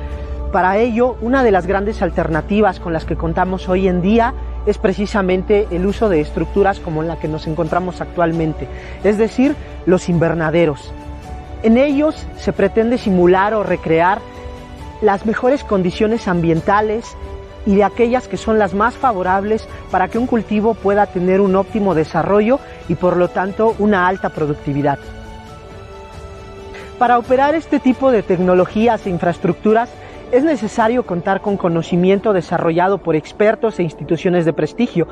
Para ello, una de las grandes alternativas con las que contamos hoy en día es precisamente el uso de estructuras como la que nos encontramos actualmente, es decir, los invernaderos. En ellos se pretende simular o recrear las mejores condiciones ambientales y de aquellas que son las más favorables para que un cultivo pueda tener un óptimo desarrollo y por lo tanto una alta productividad. Para operar este tipo de tecnologías e infraestructuras es necesario contar con conocimiento desarrollado por expertos e instituciones de prestigio.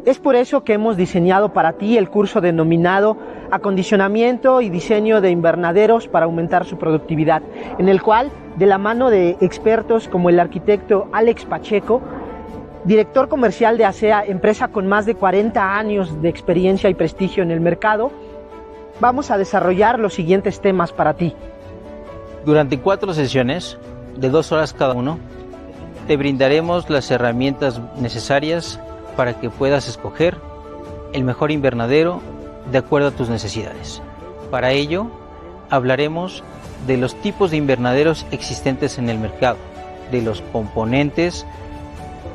Es por eso que hemos diseñado para ti el curso denominado Acondicionamiento y Diseño de Invernaderos para aumentar su productividad, en el cual, de la mano de expertos como el arquitecto Alex Pacheco, director comercial de ASEA, empresa con más de 40 años de experiencia y prestigio en el mercado, vamos a desarrollar los siguientes temas para ti. Durante 4 sesiones, de 2 horas cada uno, te brindaremos las herramientas necesarias para que puedas escoger el mejor invernadero de acuerdo a tus necesidades. Para ello, hablaremos de los tipos de invernaderos existentes en el mercado, de los componentes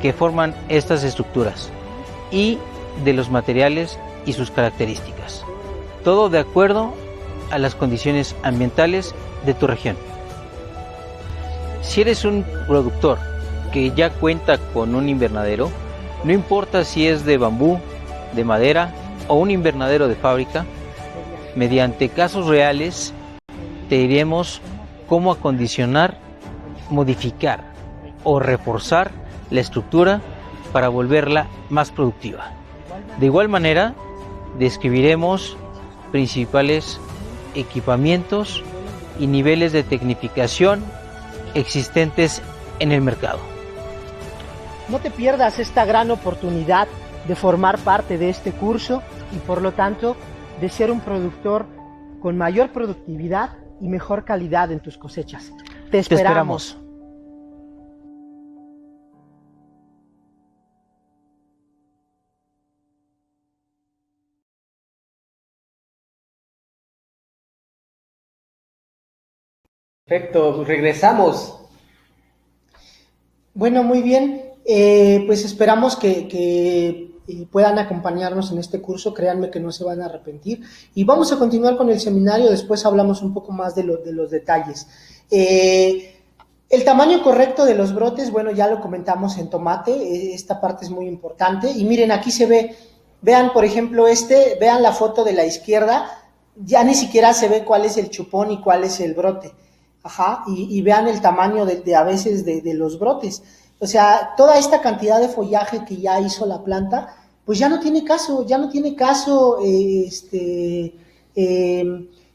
que forman estas estructuras y de los materiales y sus características. Todo de acuerdo a las condiciones ambientales de tu región. Si eres un productor que ya cuenta con un invernadero, no importa si es de bambú, de madera o un invernadero de fábrica, mediante casos reales te diremos cómo acondicionar, modificar o reforzar la estructura para volverla más productiva. De igual manera, describiremos principales equipamientos y niveles de tecnificación existentes en el mercado. No te pierdas esta gran oportunidad de formar parte de este curso y por lo tanto de ser un productor con mayor productividad y mejor calidad en tus cosechas. Te esperamos. Perfecto, regresamos. Bueno, muy bien. Pues esperamos que puedan acompañarnos en este curso. Créanme que no se van a arrepentir. Y vamos a continuar con el seminario. Después hablamos un poco más de los detalles. El tamaño correcto de los brotes, bueno, ya lo comentamos en tomate. Esta parte es muy importante. Y miren, aquí se ve, vean por ejemplo vean la foto de la izquierda. Ya ni siquiera se ve cuál es el chupón y cuál es el brote. Ajá, y vean el tamaño de a veces de los brotes. O sea, toda esta cantidad de follaje que ya hizo la planta, pues ya no tiene caso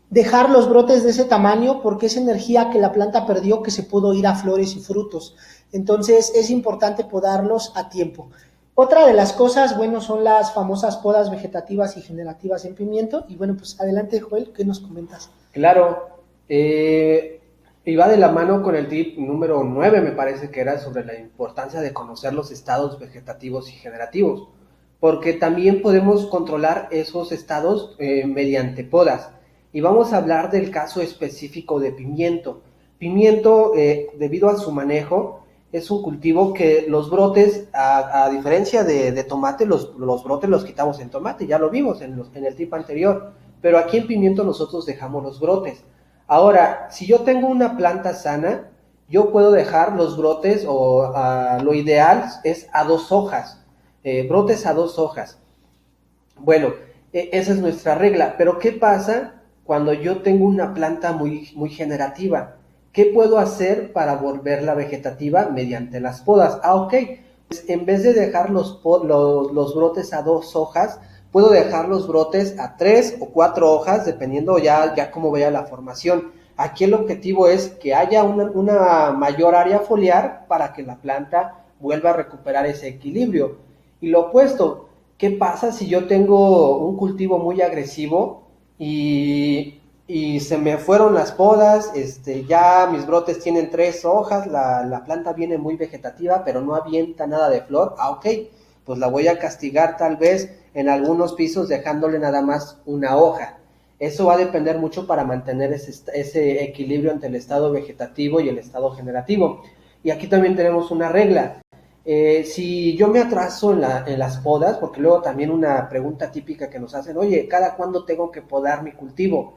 dejar los brotes de ese tamaño, porque es energía que la planta perdió que se pudo ir a flores y frutos. Entonces es importante podarlos a tiempo. Otra de las cosas, bueno, son las famosas podas vegetativas y generativas en pimiento. Y bueno, pues adelante, Joel, ¿qué nos comentas? Claro, y va de la mano con el tip número 9, me parece que era, sobre la importancia de conocer los estados vegetativos y generativos, porque también podemos controlar esos estados mediante podas. Y vamos a hablar del caso específico de pimiento. Pimiento, debido a su manejo, es un cultivo que los brotes, a diferencia de tomate, los brotes los quitamos en tomate, ya lo vimos en el tip anterior, pero aquí en pimiento nosotros dejamos los brotes. Ahora, si yo tengo una planta sana, yo puedo dejar los brotes, o lo ideal es a 2 hojas, brotes a 2 hojas. Bueno, esa es nuestra regla, pero ¿qué pasa cuando yo tengo una planta muy, muy generativa? ¿Qué puedo hacer para volverla vegetativa? Mediante las podas. Ok, pues en vez de dejar los brotes a 2 hojas, puedo dejar los brotes a 3 o 4 hojas, dependiendo ya cómo vaya la formación. Aquí el objetivo es que haya una mayor área foliar para que la planta vuelva a recuperar ese equilibrio. Y lo opuesto, ¿qué pasa si yo tengo un cultivo muy agresivo y se me fueron las podas? Ya mis brotes tienen 3 hojas, la planta viene muy vegetativa, pero no avienta nada de flor. Ok, pues la voy a castigar tal vez en algunos pisos dejándole nada más una hoja. Eso va a depender mucho para mantener ese equilibrio entre el estado vegetativo y el estado generativo. Y aquí también tenemos una regla. Si yo me atraso en las podas, porque luego también una pregunta típica que nos hacen, oye, ¿cada cuándo tengo que podar mi cultivo?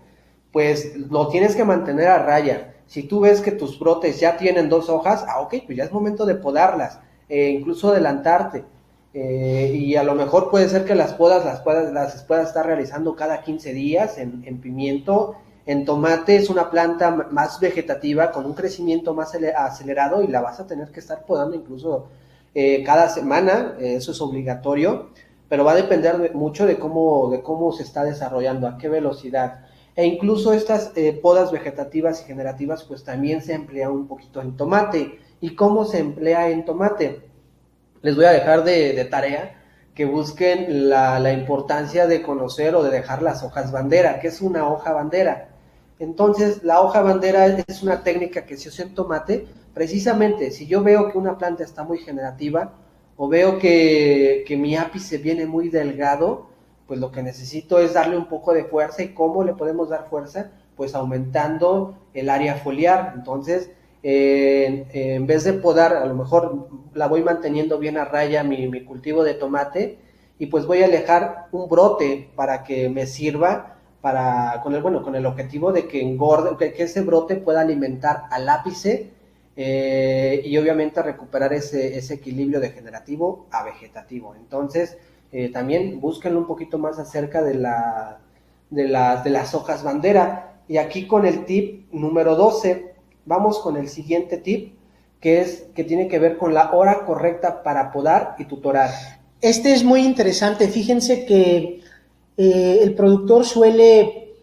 Pues lo tienes que mantener a raya. Si tú ves que tus brotes ya tienen 2 hojas, ok, pues ya es momento de podarlas, incluso adelantarte. Y a lo mejor puede ser que las puedas estar realizando cada 15 días en pimiento. En tomate es una planta más vegetativa, con un crecimiento más acelerado, y la vas a tener que estar podando incluso cada semana. Eso es obligatorio, pero va a depender mucho de cómo se está desarrollando, a qué velocidad. E incluso estas podas vegetativas y generativas pues también se emplean un poquito en tomate. ¿Y cómo se emplea en tomate? Les voy a dejar de tarea que busquen la importancia de conocer o de dejar las hojas bandera. ¿Qué es una hoja bandera? Entonces, la hoja bandera es una técnica que se usa en tomate. Precisamente, si yo veo que una planta está muy generativa, o veo que mi ápice viene muy delgado, pues lo que necesito es darle un poco de fuerza. ¿Y cómo le podemos dar fuerza? Pues aumentando el área foliar. Entonces, en vez de podar, a lo mejor la voy manteniendo bien a raya mi cultivo de tomate, y pues voy a dejar un brote para que me sirva con el objetivo de que engorde, que ese brote pueda alimentar al ápice, y obviamente recuperar ese equilibrio de generativo a vegetativo. Entonces, también búsquenlo un poquito más acerca de las hojas bandera. Y aquí con el tip número 12, vamos con el siguiente tip, que tiene que ver con la hora correcta para podar y tutorar. Este es muy interesante. Fíjense que el productor suele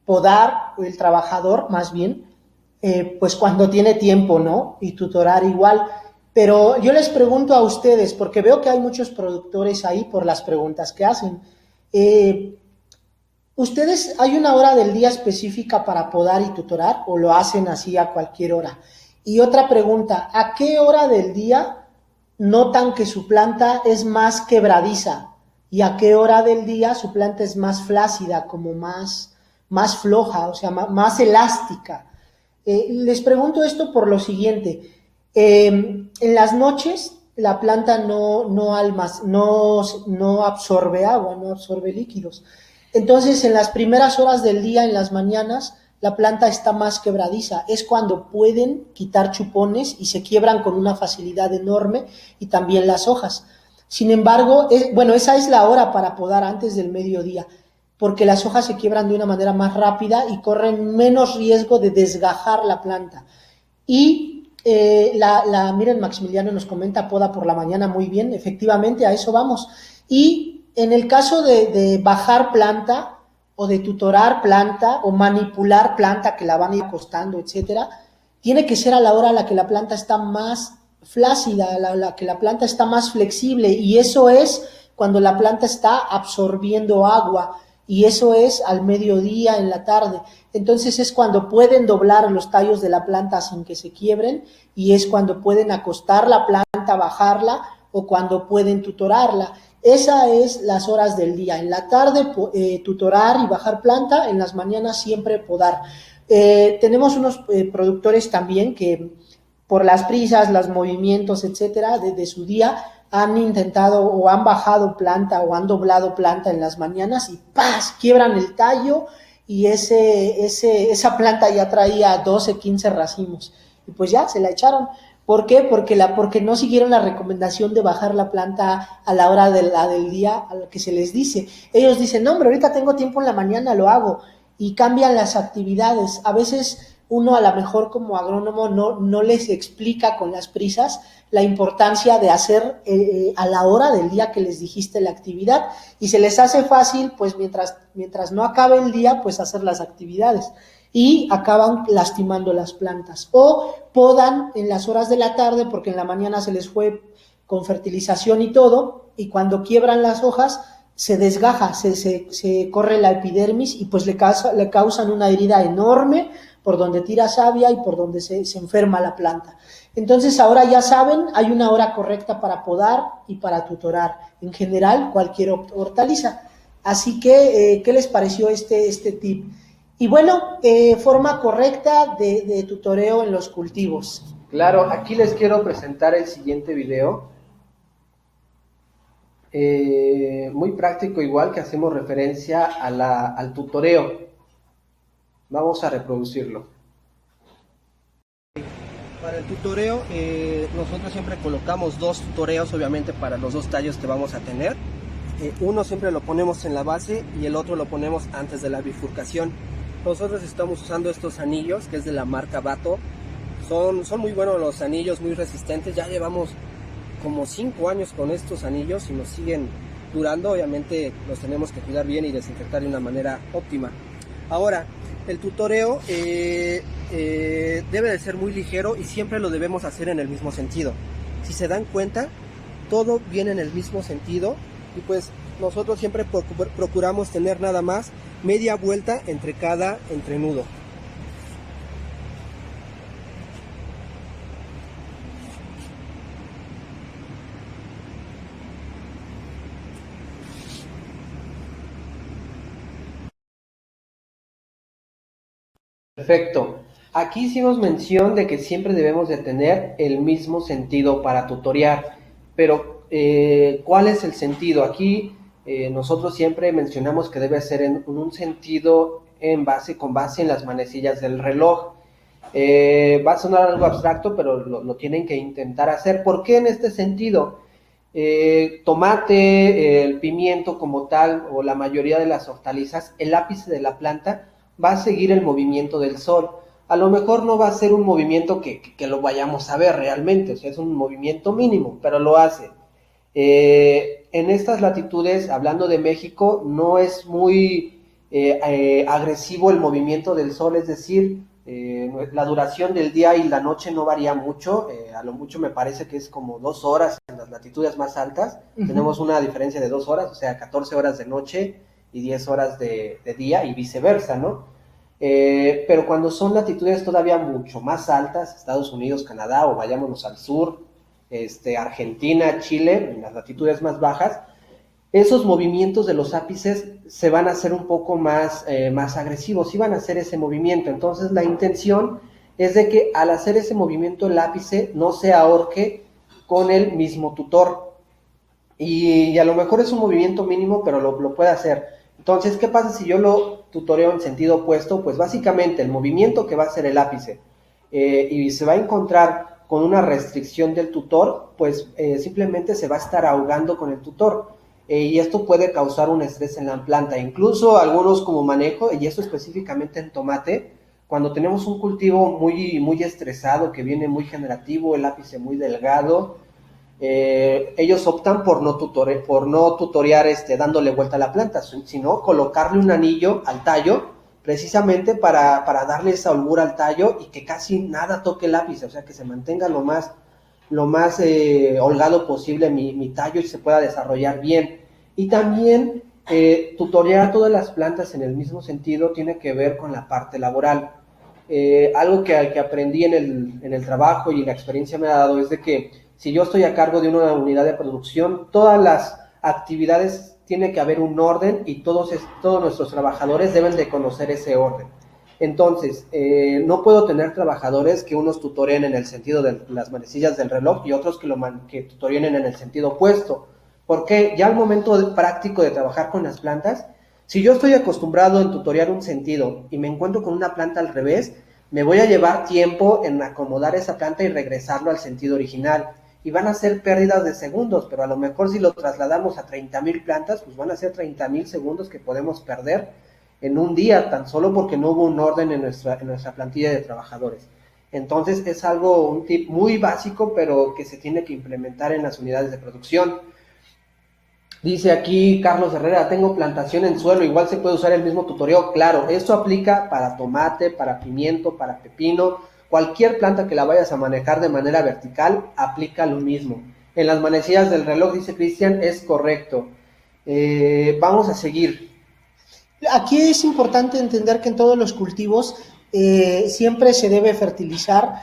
podar, o el trabajador más bien, pues cuando tiene tiempo, ¿no? Y tutorar igual. Pero yo les pregunto a ustedes, porque veo que hay muchos productores ahí por las preguntas que hacen. ¿Ustedes hay una hora del día específica para podar y tutorar o lo hacen así a cualquier hora? Y otra pregunta, ¿a qué hora del día notan que su planta es más quebradiza? ¿Y a qué hora del día su planta es más flácida, como más floja, o sea, más elástica? Les pregunto esto por lo siguiente. En las noches la planta no absorbe agua, no absorbe líquidos. Entonces, en las primeras horas del día, en las mañanas, la planta está más quebradiza. Es cuando pueden quitar chupones y se quiebran con una facilidad enorme, y también las hojas. Sin embargo, esa es la hora para podar antes del mediodía, porque las hojas se quiebran de una manera más rápida y corren menos riesgo de desgajar la planta. Y miren, Maximiliano nos comenta, poda por la mañana muy bien, efectivamente, a eso vamos. Y en el caso de bajar planta, o de tutorar planta, o manipular planta que la van a ir acostando, etcétera, tiene que ser a la hora a la que la planta está más flácida, la que la planta está más flexible, y eso es cuando la planta está absorbiendo agua, y eso es al mediodía, en la tarde. Entonces es cuando pueden doblar los tallos de la planta sin que se quiebren, y es cuando pueden acostar la planta, bajarla, o cuando pueden tutorarla. Esas es las horas del día. En la tarde tutorar y bajar planta, en las mañanas siempre podar. Tenemos unos productores también que por las prisas, los movimientos, etcétera, de su día, han intentado o han bajado planta o han doblado planta en las mañanas y ¡paz!, quiebran el tallo, y esa planta ya traía 12, 15 racimos, y pues ya se la echaron. ¿Por qué? Porque no siguieron la recomendación de bajar la planta a la hora del día a la que se les dice. Ellos dicen, no, hombre, ahorita tengo tiempo en la mañana, lo hago, y cambian las actividades. A veces uno, a lo mejor como agrónomo, no les explica con las prisas la importancia de hacer a la hora del día que les dijiste la actividad, y se les hace fácil, pues mientras no acabe el día, pues hacer las actividades, y acaban lastimando las plantas. O podan en las horas de la tarde, porque en la mañana se les fue con fertilización y todo, y cuando quiebran las hojas se desgaja, se corre la epidermis, y pues le causan una herida enorme por donde tira savia y por donde se enferma la planta. Entonces ahora ya saben, hay una hora correcta para podar y para tutorar, en general cualquier hortaliza. Así que, ¿qué les pareció este tip? Y bueno, forma correcta de tutoreo en los cultivos. Claro, aquí les quiero presentar el siguiente video. Muy práctico, igual, que hacemos referencia al tutoreo. Vamos a reproducirlo. Para el tutoreo, nosotros siempre colocamos dos tutoreos, obviamente, para los dos tallos que vamos a tener. Uno siempre lo ponemos en la base y el otro lo ponemos antes de la bifurcación. Nosotros estamos usando estos anillos, que es de la marca Bato. Son muy buenos los anillos, muy resistentes. Ya llevamos como 5 años con estos anillos y nos siguen durando. Obviamente los tenemos que cuidar bien y desinfectar de una manera óptima. Ahora, el tutoreo debe de ser muy ligero y siempre lo debemos hacer en el mismo sentido. Si se dan cuenta, todo viene en el mismo sentido, y pues nosotros siempre procuramos tener nada más media vuelta entre cada entrenudo. Perfecto. Aquí hicimos mención de que siempre debemos de tener el mismo sentido para tutorear, pero ¿cuál es el sentido? Aquí nosotros siempre mencionamos que debe ser en un sentido con base en las manecillas del reloj. Va a sonar algo abstracto, pero lo tienen que intentar hacer. ¿Por qué en este sentido? Tomate, el pimiento como tal, o la mayoría de las hortalizas, el ápice de la planta va a seguir el movimiento del sol. a lo mejor no va a ser un movimiento que lo vayamos a ver realmente, o sea, es un movimiento mínimo, pero lo hace. En estas latitudes, hablando de México, no es muy agresivo el movimiento del sol, es decir, la duración del día y la noche no varía mucho, a lo mucho me parece que es como 2 horas en las latitudes más altas, tenemos una diferencia de 2 horas, o sea, 14 horas de noche y 10 horas de día y viceversa, ¿no? Pero cuando son latitudes todavía mucho más altas, Estados Unidos, Canadá, o vayámonos al sur, Argentina, Chile, en las latitudes más bajas, esos movimientos de los ápices se van a hacer un poco más agresivos, y van a hacer ese movimiento. Entonces la intención es de que al hacer ese movimiento el ápice no se ahorque con el mismo tutor. Y a lo mejor es un movimiento mínimo, pero lo puede hacer. Entonces, ¿qué pasa si yo lo tutoreo en sentido opuesto? Pues básicamente el movimiento que va a hacer el ápice y se va a encontrar con una restricción del tutor, pues simplemente se va a estar ahogando con el tutor. Y esto puede causar un estrés en la planta. Incluso algunos como manejo, y esto específicamente en tomate, cuando tenemos un cultivo muy estresado, que viene muy generativo, el ápice muy delgado, ellos optan por no tutorear dándole vuelta a la planta, sino colocarle un anillo al tallo, precisamente para darle esa holgura al tallo y que casi nada toque el ápice, o sea, que se mantenga lo más holgado posible mi tallo y se pueda desarrollar bien. Y también tutorear todas las plantas en el mismo sentido tiene que ver con la parte laboral. Algo que aprendí en el trabajo y la experiencia me ha dado es de que si yo estoy a cargo de una unidad de producción, todas las actividades tiene que haber un orden y todos nuestros trabajadores deben de conocer ese orden. Entonces, no puedo tener trabajadores que unos tutoreen en el sentido de las manecillas del reloj y otros que tutoreen en el sentido opuesto. Porque ya al momento práctico de trabajar con las plantas, si yo estoy acostumbrado en tutorear un sentido y me encuentro con una planta al revés, me voy a llevar tiempo en acomodar esa planta y regresarlo al sentido original. Y van a ser pérdidas de segundos, pero a lo mejor si lo trasladamos a 30,000 plantas, pues van a ser 30,000 segundos que podemos perder en un día, tan solo porque no hubo un orden en nuestra plantilla de trabajadores. Entonces es un tip muy básico, pero que se tiene que implementar en las unidades de producción. Dice aquí Carlos Herrera, tengo plantación en suelo, igual se puede usar el mismo tutoreo. Claro, esto aplica para tomate, para pimiento, para pepino. Cualquier planta que la vayas a manejar de manera vertical, aplica lo mismo. En las manecillas del reloj, dice Cristian, es correcto. Vamos a seguir. Aquí es importante entender que en todos los cultivos siempre se debe fertilizar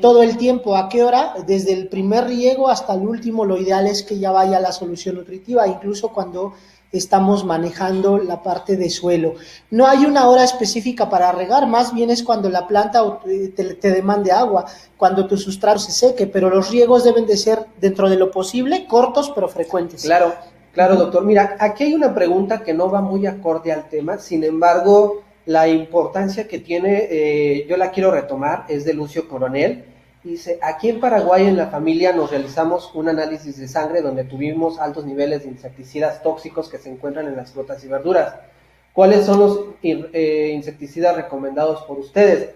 todo el tiempo. ¿A qué hora? Desde el primer riego hasta el último. Lo ideal es que ya vaya la solución nutritiva, incluso cuando estamos manejando la parte de suelo. No hay una hora específica para regar, más bien es cuando la planta te demande agua, cuando tu sustrato se seque, pero los riegos deben de ser, dentro de lo posible, cortos pero frecuentes. Claro, doctor. Mira, aquí hay una pregunta que no va muy acorde al tema, sin embargo, la importancia que tiene, yo la quiero retomar, es de Lucio Coronel. Dice, aquí en Paraguay en la familia nos realizamos un análisis de sangre donde tuvimos altos niveles de insecticidas tóxicos que se encuentran en las frutas y verduras. ¿Cuáles son los insecticidas recomendados por ustedes?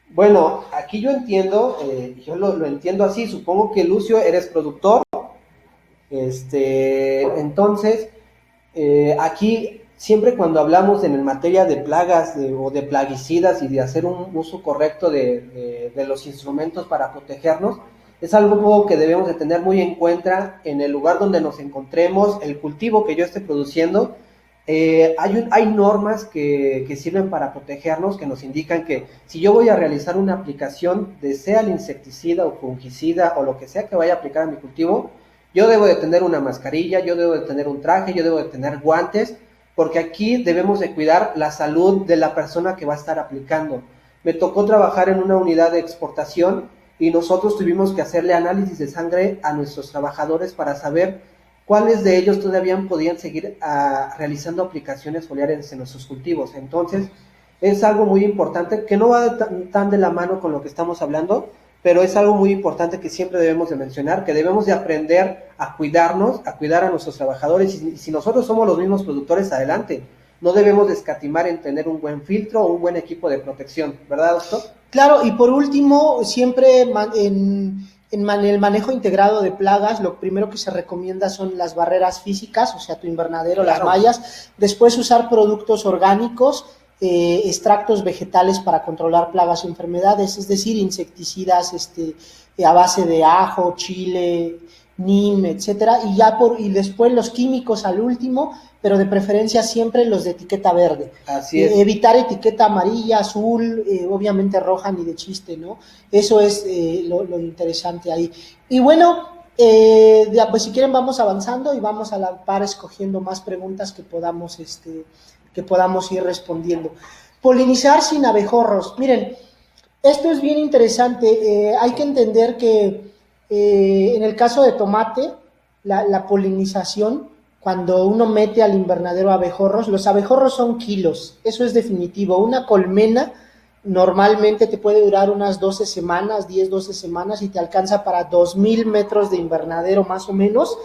Bueno, aquí yo entiendo, yo lo entiendo así, supongo que Lucio eres productor, entonces, aquí siempre cuando hablamos en materia de plagas o de plaguicidas y de hacer un uso correcto de los instrumentos para protegernos, es algo que debemos de tener muy en cuenta en el lugar donde nos encontremos, el cultivo que yo esté produciendo. Hay normas que sirven para protegernos, que nos indican que si yo voy a realizar una aplicación de sea el insecticida o fungicida o lo que sea que vaya a aplicar a mi cultivo, yo debo de tener una mascarilla, yo debo de tener un traje, yo debo de tener guantes, porque aquí debemos de cuidar la salud de la persona que va a estar aplicando. Me tocó trabajar en una unidad de exportación y nosotros tuvimos que hacerle análisis de sangre a nuestros trabajadores para saber cuáles de ellos todavía podían seguir realizando aplicaciones foliares en nuestros cultivos. Entonces, es algo muy importante que no va tan de la mano con lo que estamos hablando, pero es algo muy importante que siempre debemos de mencionar, que debemos de aprender a cuidarnos, a cuidar a nuestros trabajadores, y si nosotros somos los mismos productores, adelante. no debemos de escatimar en tener un buen filtro o un buen equipo de protección, ¿verdad, doctor? Claro, y por último, siempre en el manejo integrado de plagas, lo primero que se recomienda son las barreras físicas, o sea, tu invernadero, las mallas, después usar productos orgánicos, extractos vegetales para controlar plagas o enfermedades, es decir, insecticidas a base de ajo, chile, NIM, etcétera, y después los químicos al último, pero de preferencia siempre los de etiqueta verde. Así es. Evitar etiqueta amarilla, azul, obviamente roja ni de chiste, ¿no? Eso es lo interesante ahí. Y bueno, pues si quieren vamos avanzando y vamos a la par escogiendo más preguntas que podamos ir respondiendo. Polinizar sin abejorros. Miren, esto es bien interesante. Hay que entender que en el caso de tomate, la polinización, cuando uno mete al invernadero abejorros, los abejorros son kilos, eso es definitivo. Una colmena normalmente te puede durar unas 12 semanas, 10, 12 semanas y te alcanza para 2,000 metros de invernadero más o menos.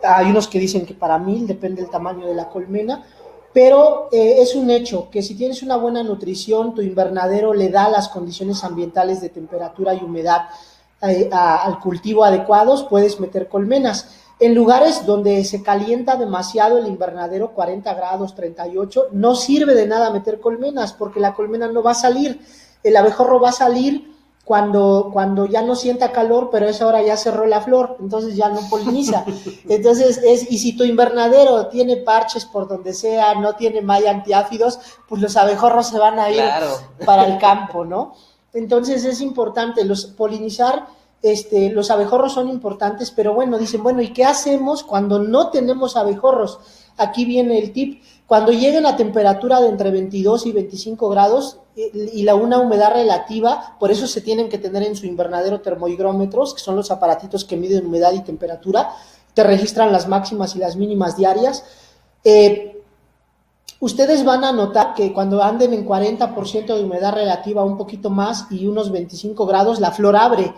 Hay unos que dicen que para 1,000, depende del tamaño de la colmena. Pero es un hecho que si tienes una buena nutrición, tu invernadero le da las condiciones ambientales de temperatura y humedad al cultivo adecuados, puedes meter colmenas. En lugares donde se calienta demasiado el invernadero, 40 grados, 38, no sirve de nada meter colmenas porque la colmena no va a salir. El abejorro va a salir cuando ya no sienta calor, pero a esa hora ya cerró la flor, entonces ya no poliniza. Entonces, y si tu invernadero tiene parches por donde sea, no tiene malla antiáfidos, pues los abejorros se van a ir para el campo, ¿no? Entonces es importante polinizar. Los abejorros son importantes, pero bueno, dicen, bueno, ¿y qué hacemos cuando no tenemos abejorros? Aquí viene el tip. Cuando lleguen a temperatura de entre 22 y 25 grados y una humedad relativa, por eso se tienen que tener en su invernadero termohigrómetros, que son los aparatitos que miden humedad y temperatura, te registran las máximas y las mínimas diarias. Ustedes van a notar que cuando anden en 40% de humedad relativa, un poquito más, y unos 25 grados, la flor abre.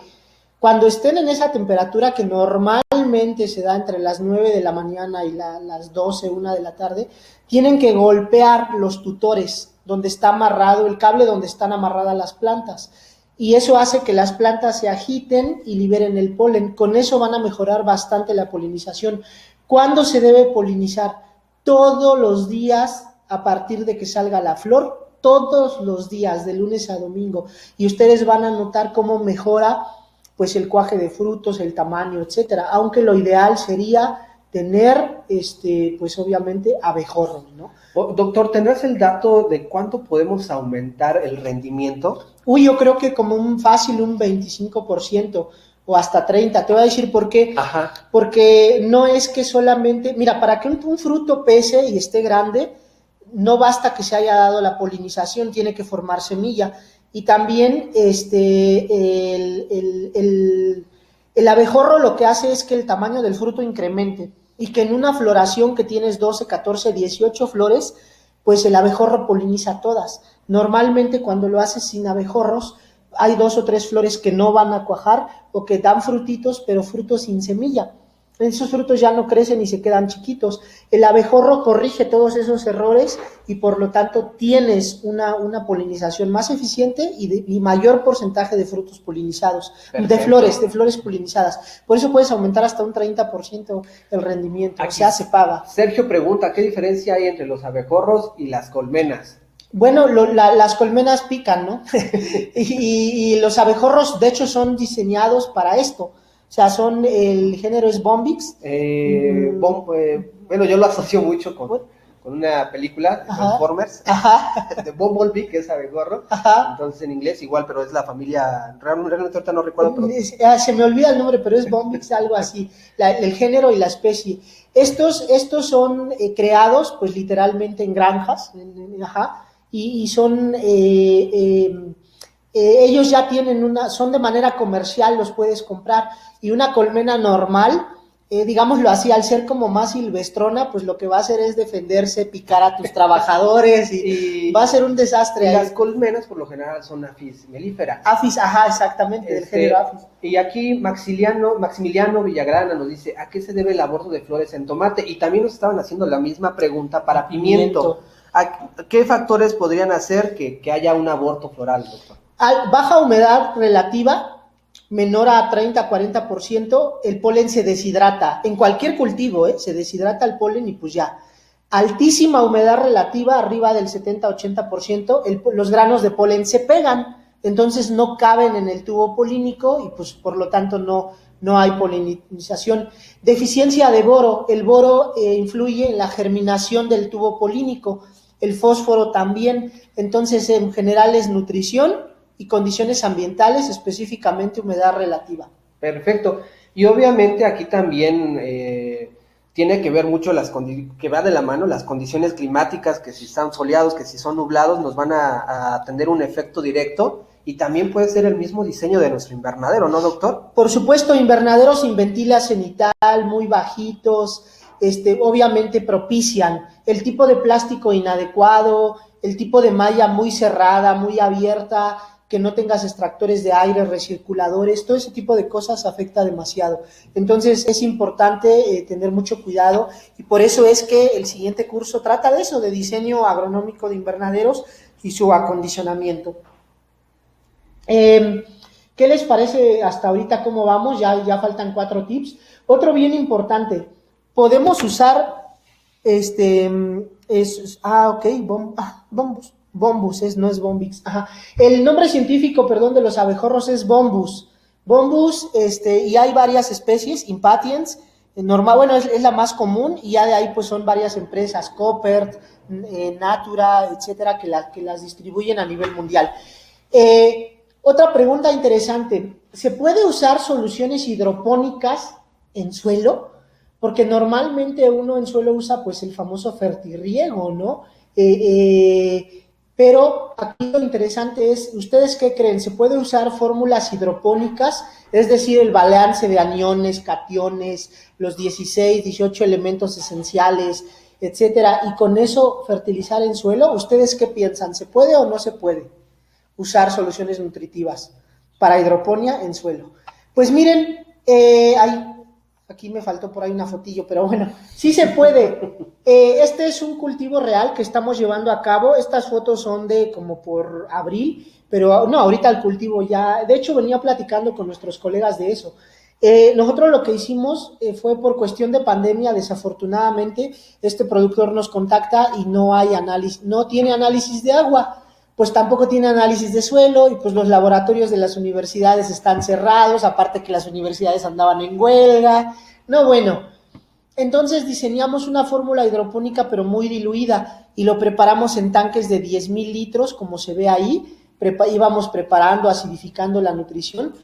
Cuando estén en esa temperatura que normalmente se da entre las 9 de la mañana y las 12, 1 de la tarde, tienen que golpear los tutores donde está amarrado el cable, donde están amarradas las plantas. Y eso hace que las plantas se agiten y liberen el polen. Con eso van a mejorar bastante la polinización. ¿Cuándo se debe polinizar? Todos los días a partir de que salga la flor, todos los días, de lunes a domingo. Y ustedes van a notar cómo mejora pues el cuaje de frutos, el tamaño, etcétera, aunque lo ideal sería tener, pues obviamente, abejorros, ¿no? Doctor, ¿tendrás el dato de cuánto podemos aumentar el rendimiento? Yo creo que como un 25% o hasta 30%, te voy a decir por qué. Ajá. Porque no es que solamente, mira, para que un fruto pese y esté grande, no basta que se haya dado la polinización, tiene que formar semilla. Y también el abejorro lo que hace es que el tamaño del fruto incremente y que en una floración que tienes 12, 14, 18 flores, pues el abejorro poliniza todas. Normalmente cuando lo haces sin abejorros hay 2 o 3 flores que no van a cuajar o que dan frutitos, pero frutos sin semilla. Esos frutos ya no crecen y se quedan chiquitos. El abejorro corrige todos esos errores y por lo tanto tienes una polinización más eficiente y mayor porcentaje de frutos polinizados, de flores polinizadas. Por eso puedes aumentar hasta un 30% el rendimiento. Aquí, o sea, se paga. Sergio pregunta, ¿qué diferencia hay entre los abejorros y las colmenas? Bueno, las colmenas pican, ¿no? y los abejorros, de hecho, son diseñados para esto. O sea, el género es Bombix. Bueno, yo lo asocio mucho con una película de Transformers, de Bumblebee, que es abejorro. Entonces en inglés igual, pero es la familia, realmente ahorita no recuerdo. Pero... se me olvida el nombre, pero es Bombix, algo así, el género y la especie. Estos son creados, pues literalmente en granjas, y son... ellos ya tienen son de manera comercial, los puedes comprar, y una colmena normal, digámoslo así, al ser como más silvestrona, pues lo que va a hacer es defenderse, picar a tus trabajadores y va a ser un desastre. Y las colmenas por lo general son Apis mellifera. Apis, exactamente, del género Apis. Y aquí Maximiliano Villagrana nos dice, ¿a qué se debe el aborto de flores en tomate? Y también nos estaban haciendo la misma pregunta para pimiento. ¿Qué factores podrían hacer que haya un aborto floral, doctor? Baja humedad relativa, menor a 30-40%, el polen se deshidrata. En cualquier cultivo, se deshidrata el polen y pues ya. Altísima humedad relativa, arriba del 70-80%, los granos de polen se pegan, entonces no caben en el tubo polínico y pues por lo tanto no hay polinización. Deficiencia de boro, el boro influye en la germinación del tubo polínico, el fósforo también, entonces en general es nutrición y condiciones ambientales, específicamente humedad relativa. Perfecto, y obviamente aquí también tiene que ver mucho que va de la mano las condiciones climáticas, que si están soleados, que si son nublados, nos van a tener un efecto directo, y también puede ser el mismo diseño de nuestro invernadero, ¿no, doctor? Por supuesto, invernaderos sin ventila cenital, muy bajitos, obviamente propician el tipo de plástico inadecuado, el tipo de malla muy cerrada, muy abierta, que no tengas extractores de aire, recirculadores, todo ese tipo de cosas afecta demasiado. Entonces es importante tener mucho cuidado y por eso es que el siguiente curso trata de eso, de diseño agronómico de invernaderos y su acondicionamiento. ¿Qué les parece hasta ahorita cómo vamos? Ya faltan 4 tips. Otro bien importante, podemos usar bombus, no es bombix. Ajá. El nombre científico, de los abejorros es bombus. Bombus, y hay varias especies, impatiens, normal, bueno, es la más común, y ya de ahí pues son varias empresas, Coppert, Natura, etcétera, que las distribuyen a nivel mundial. Otra pregunta interesante, ¿se puede usar soluciones hidropónicas en suelo? Porque normalmente uno en suelo usa pues el famoso fertirriego, ¿no? Pero aquí lo interesante es, ¿ustedes qué creen? ¿Se puede usar fórmulas hidropónicas? Es decir, el balance de aniones, cationes, los 16, 18 elementos esenciales, etcétera, y con eso fertilizar en suelo. ¿Ustedes qué piensan? ¿Se puede o no se puede usar soluciones nutritivas para hidroponía en suelo? Pues miren, aquí me faltó por ahí una fotillo, pero bueno, sí se puede. Este es un cultivo real que estamos llevando a cabo. Estas fotos son de como por abril, pero no, ahorita el cultivo ya, de hecho venía platicando con nuestros colegas de eso. Nosotros lo que hicimos fue por cuestión de pandemia, desafortunadamente, este productor nos contacta y no hay análisis, no tiene análisis de agua, pues tampoco tiene análisis de suelo y pues los laboratorios de las universidades están cerrados, aparte que las universidades andaban en huelga, no, bueno, entonces diseñamos una fórmula hidropónica pero muy diluida y lo preparamos en tanques de 10,000 litros, como se ve ahí, íbamos preparando, acidificando la nutrición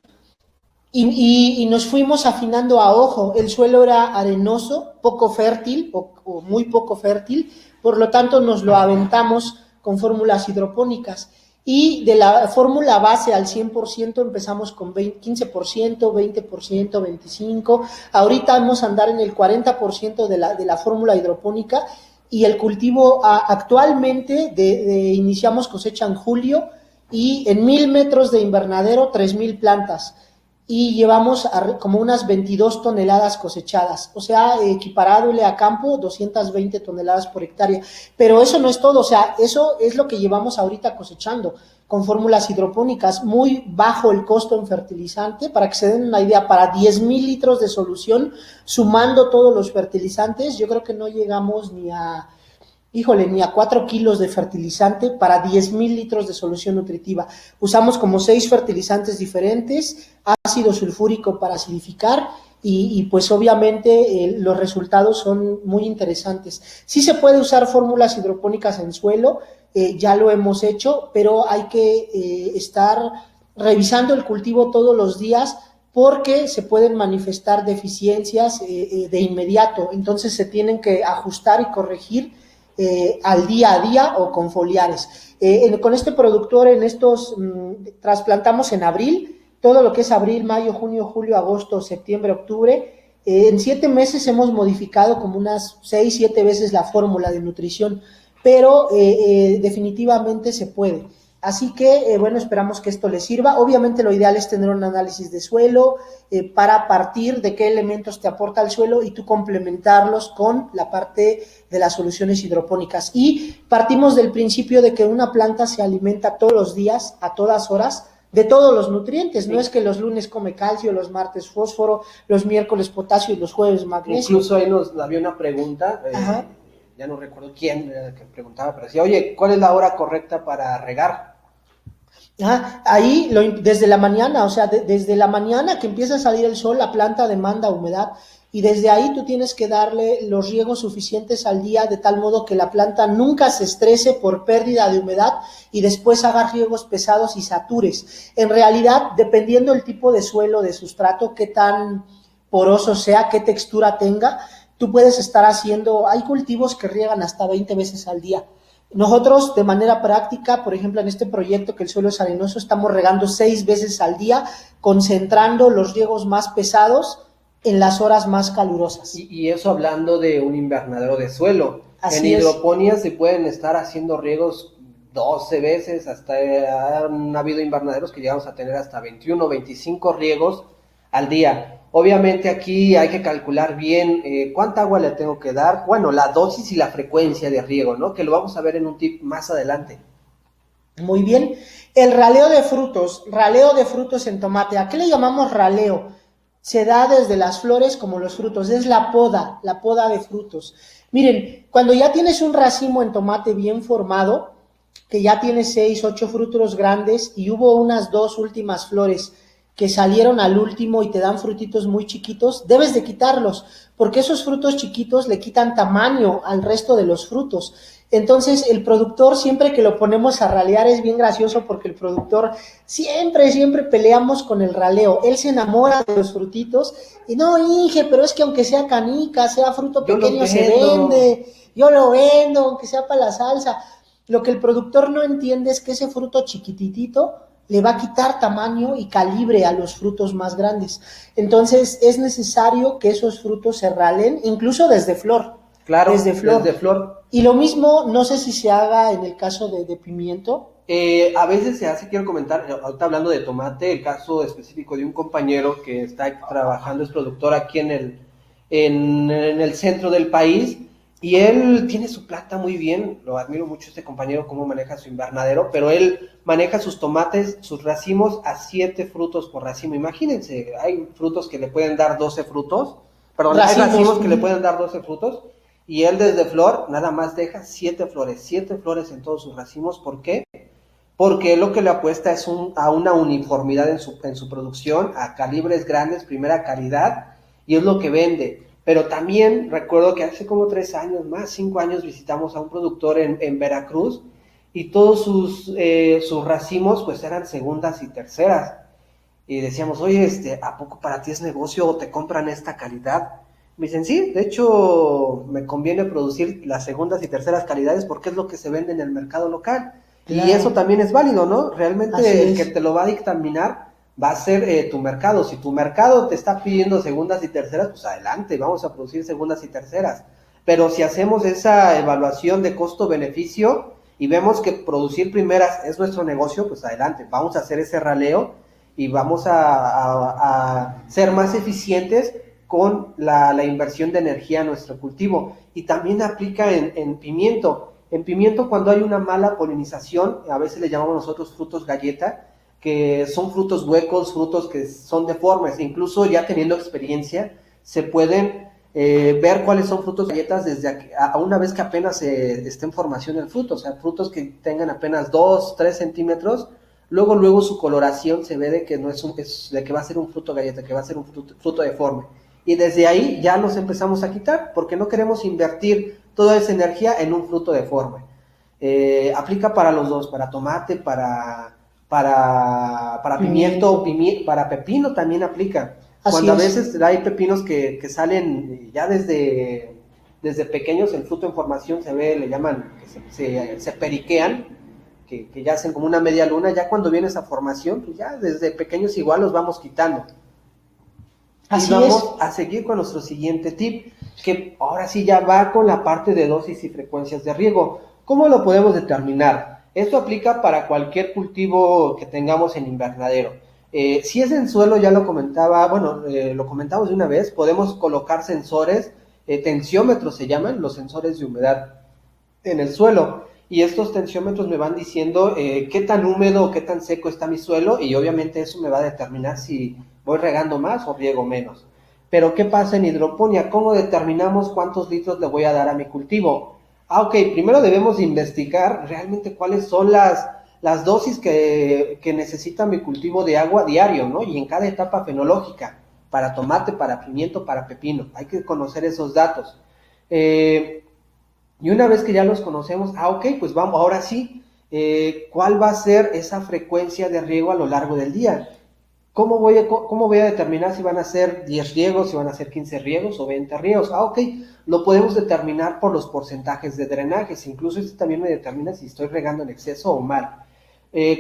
y nos fuimos afinando a ojo. El suelo era arenoso, poco fértil o muy poco fértil, por lo tanto nos lo aventamos con fórmulas hidropónicas y de la fórmula base al 100% empezamos con 15%, 20%, 25%, ahorita vamos a andar en el 40% de la fórmula hidropónica y el cultivo actualmente iniciamos cosecha en julio y en 1,000 metros de invernadero 3,000 plantas y llevamos como unas 22 toneladas cosechadas, o sea, equiparable a campo, 220 toneladas por hectárea, pero eso no es todo, o sea, eso es lo que llevamos ahorita cosechando, con fórmulas hidropónicas, muy bajo el costo en fertilizante, para que se den una idea, para 10,000 litros de solución, sumando todos los fertilizantes, yo creo que no llegamos ni a 4 kilos de fertilizante para 10,000 litros de solución nutritiva. Usamos como 6 fertilizantes diferentes, ácido sulfúrico para acidificar y pues obviamente los resultados son muy interesantes. Sí se puede usar fórmulas hidropónicas en suelo, ya lo hemos hecho, pero hay que estar revisando el cultivo todos los días porque se pueden manifestar deficiencias de inmediato, entonces se tienen que ajustar y corregir al día a día o con foliares. Con este productor trasplantamos en abril, todo lo que es abril, mayo, junio, julio, agosto, septiembre, octubre. En 7 meses hemos modificado como unas 6, 7 veces la fórmula de nutrición, pero definitivamente se puede. Así que, bueno, esperamos que esto les sirva. Obviamente lo ideal es tener un análisis de suelo para partir de qué elementos te aporta el suelo y tú complementarlos con la parte de las soluciones hidropónicas. Y partimos del principio de que una planta se alimenta todos los días, a todas horas, de todos los nutrientes. Sí. No es que los lunes come calcio, los martes fósforo, los miércoles potasio y los jueves magnesio. Incluso ahí había una pregunta, ya no recuerdo quién que preguntaba, pero decía, oye, ¿cuál es la hora correcta para regar? Ahí desde la mañana, o sea, desde la mañana que empieza a salir el sol, la planta demanda humedad y desde ahí tú tienes que darle los riegos suficientes al día de tal modo que la planta nunca se estrese por pérdida de humedad y después haga riegos pesados y satures. En realidad, dependiendo del tipo de suelo, de sustrato, qué tan poroso sea, qué textura tenga, tú puedes estar hay cultivos que riegan hasta 20 veces al día. Nosotros, de manera práctica, por ejemplo, en este proyecto que el suelo es arenoso, estamos regando 6 veces al día, concentrando los riegos más pesados en las horas más calurosas. Y eso hablando de un invernadero de suelo. Así en hidroponía se pueden estar haciendo riegos 12 veces, hasta han habido invernaderos que llegamos a tener hasta 21, 25 riegos al día. Obviamente aquí hay que calcular bien cuánta agua le tengo que dar, bueno, la dosis y la frecuencia de riego, ¿no? Que lo vamos a ver en un tip más adelante. Muy bien. El raleo de frutos en tomate. ¿A qué le llamamos raleo? Se da desde las flores como los frutos, es la poda de frutos. Miren, cuando ya tienes un racimo en tomate bien formado, que ya tiene 6, 8 frutos grandes y hubo unas 2 últimas flores que salieron al último y te dan frutitos muy chiquitos, debes de quitarlos, porque esos frutos chiquitos le quitan tamaño al resto de los frutos. Entonces, el productor, siempre que lo ponemos a ralear, es bien gracioso porque el productor siempre peleamos con el raleo. Él se enamora de los frutitos y no, Inge, pero es que aunque sea canica, sea fruto pequeño, se vende, yo lo vendo, aunque sea para la salsa. Lo que el productor no entiende es que ese fruto chiquititito le va a quitar tamaño y calibre a los frutos más grandes. Entonces, es necesario que esos frutos se ralen, incluso desde flor. Claro, desde flor. Y lo mismo, no sé si se haga en el caso de pimiento. A veces se hace, quiero comentar, ahorita hablando de tomate, el caso específico de un compañero que está trabajando, es productor aquí en el centro del país, y él tiene su planta muy bien, lo admiro mucho este compañero, cómo maneja su invernadero, pero él maneja sus tomates, sus racimos a 7 frutos por racimo. Imagínense, hay frutos que le pueden dar 12 frutos, hay racimos que le pueden dar 12 frutos, y él desde flor nada más deja 7 flores en todos sus racimos. ¿Por qué? Porque lo que le apuesta es a una uniformidad en su producción, a calibres grandes, primera calidad, y es lo que vende. Pero también recuerdo que hace como 3 años, más 5 años, visitamos a un productor en Veracruz, y todos sus racimos pues eran segundas y terceras. Y decíamos, oye, ¿a poco para ti es negocio o te compran esta calidad? Me dicen, sí, de hecho me conviene producir las segundas y terceras calidades porque es lo que se vende en el mercado local. Claro. Y eso también es válido, ¿no? Realmente el que te lo va a dictaminar va a ser tu mercado. Si tu mercado te está pidiendo segundas y terceras, pues adelante, vamos a producir segundas y terceras. Pero si hacemos esa evaluación de costo-beneficio y vemos que producir primeras es nuestro negocio, pues adelante, vamos a hacer ese raleo y vamos a ser más eficientes con la inversión de energía a nuestro cultivo. Y también aplica en pimiento. En pimiento, cuando hay una mala polinización, a veces le llamamos nosotros frutos galleta, que son frutos huecos, frutos que son deformes. Incluso ya teniendo experiencia, se pueden ver cuáles son frutos galletas desde a una vez que apenas esté en formación el fruto. O sea, frutos que tengan apenas 2, 3 centímetros, luego su coloración se ve de que no de que va a ser un fruto galleta, que va a ser un fruto deforme. Y desde ahí ya los empezamos a quitar, porque no queremos invertir toda esa energía en un fruto deforme. Aplica para los dos, para tomate, para pimiento, para pepino también aplica. Cuando a veces hay pepinos que salen ya desde pequeños, el fruto en formación se ve, le llaman, que se periquean, que ya hacen como una media luna. Ya cuando viene esa formación, pues ya desde pequeños igual los vamos quitando. Así y vamos a seguir con nuestro siguiente tip, que ahora sí ya va con la parte de dosis y frecuencias de riego. ¿Cómo lo podemos determinar? Esto aplica para cualquier cultivo que tengamos en invernadero. Si es en suelo, ya lo comentaba, lo comentamos de una vez, podemos colocar sensores, tensiómetros se llaman, los sensores de humedad en el suelo, y estos tensiómetros me van diciendo qué tan húmedo o qué tan seco está mi suelo, y obviamente eso me va a determinar si voy regando más o riego menos. Pero ¿qué pasa en hidroponía? ¿Cómo determinamos cuántos litros le voy a dar a mi cultivo? Ok, primero debemos investigar realmente cuáles son las dosis que necesita mi cultivo de agua diario, ¿no? Y en cada etapa fenológica, para tomate, para pimiento, para pepino. Hay que conocer esos datos. Y una vez que ya los conocemos, ok, pues vamos, ahora sí, ¿cuál va a ser esa frecuencia de riego a lo largo del día? ¿Cómo voy a determinar si van a ser 10 riegos, si van a ser 15 riegos o 20 riegos? Ok, lo podemos determinar por los porcentajes de drenajes, incluso esto también me determina si estoy regando en exceso o mal.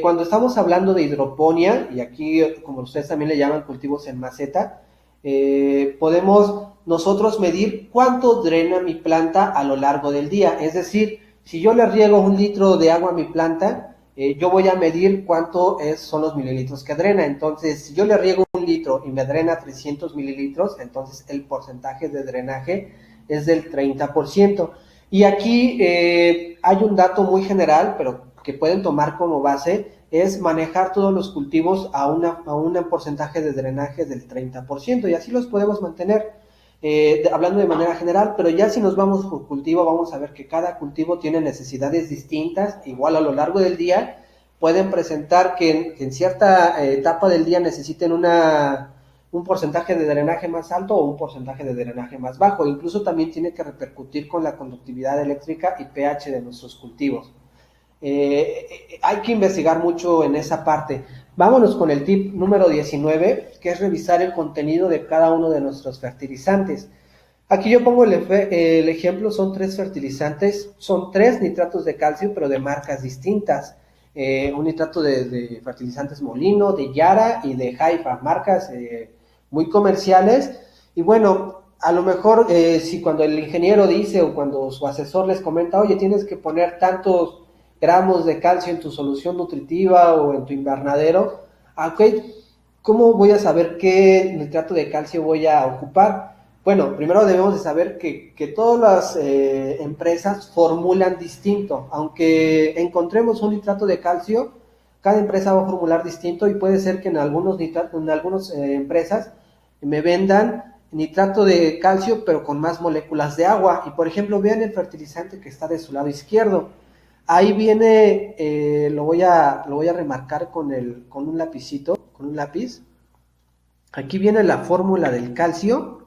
Cuando estamos hablando de hidroponía, y aquí como ustedes también le llaman cultivos en maceta, podemos nosotros medir cuánto drena mi planta a lo largo del día. Es decir, si yo le riego 1 litro de agua a mi planta, yo voy a medir cuánto son los mililitros que drena. Entonces, si yo le riego 1 litro y me drena 300 mililitros, entonces el porcentaje de drenaje es del 30%. Y aquí hay un dato muy general, pero que pueden tomar como base, es manejar todos los cultivos a un porcentaje de drenaje del 30%, y así los podemos mantener, hablando de manera general. Pero ya si nos vamos por cultivo, vamos a ver que cada cultivo tiene necesidades distintas, igual a lo largo del día, pueden presentar que en cierta etapa del día necesiten un porcentaje de drenaje más alto o un porcentaje de drenaje más bajo. Incluso también tiene que repercutir con la conductividad eléctrica y pH de nuestros cultivos. Hay que investigar mucho en esa parte. Vámonos con el tip número 19, que es revisar el contenido de cada uno de nuestros fertilizantes. Aquí yo pongo el ejemplo, son 3 fertilizantes, son 3 nitratos de calcio, pero de marcas distintas. Un nitrato de fertilizantes Molino, de Yara y de Haifa, marcas muy comerciales. Y bueno, a lo mejor si cuando el ingeniero dice o cuando su asesor les comenta, oye, tienes que poner tantos gramos de calcio en tu solución nutritiva o en tu invernadero, ok, ¿cómo voy a saber qué nitrato de calcio voy a ocupar? Bueno, primero debemos de saber que todas las empresas formulan distinto. Aunque encontremos un nitrato de calcio, cada empresa va a formular distinto, y puede ser que en algunas empresas me vendan nitrato de calcio pero con más moléculas de agua. Y por ejemplo, vean el fertilizante que está de su lado izquierdo. Ahí viene, lo voy a remarcar con un lapicito, con un lápiz. Aquí viene la fórmula del calcio.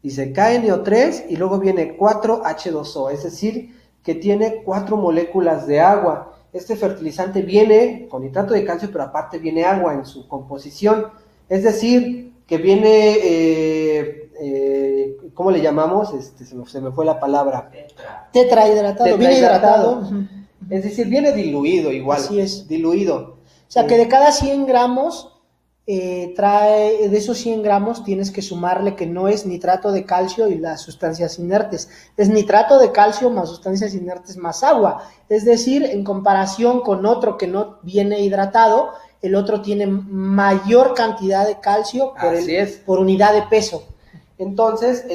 Dice KNO3 y luego viene 4H2O, es decir, que tiene 4 moléculas de agua. Este fertilizante viene con nitrato de calcio, pero aparte viene agua en su composición. Es decir, que viene, ¿cómo le llamamos? Se me fue la palabra. Tetrahidratado, viene hidratado. Es decir, viene diluido igual. Así es. Diluido. O sea, que de cada 100 gramos, de esos 100 gramos tienes que sumarle que no es nitrato de calcio y las sustancias inertes, es nitrato de calcio más sustancias inertes más agua. Es decir, en comparación con otro que no viene hidratado, el otro tiene mayor cantidad de calcio por unidad de peso. Entonces,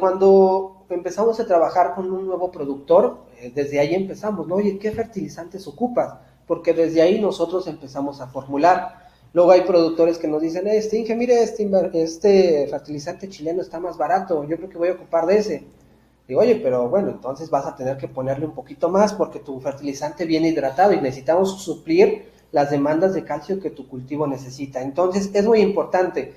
cuando empezamos a trabajar con un nuevo productor, desde ahí empezamos, ¿no? Oye, ¿qué fertilizantes ocupas? Porque desde ahí nosotros empezamos a formular. Luego hay productores que nos dicen, Inge, mire, este fertilizante chileno está más barato, yo creo que voy a ocupar de ese. Digo, oye, pero bueno, entonces vas a tener que ponerle un poquito más porque tu fertilizante viene hidratado y necesitamos suplir las demandas de calcio que tu cultivo necesita. Entonces, es muy importante.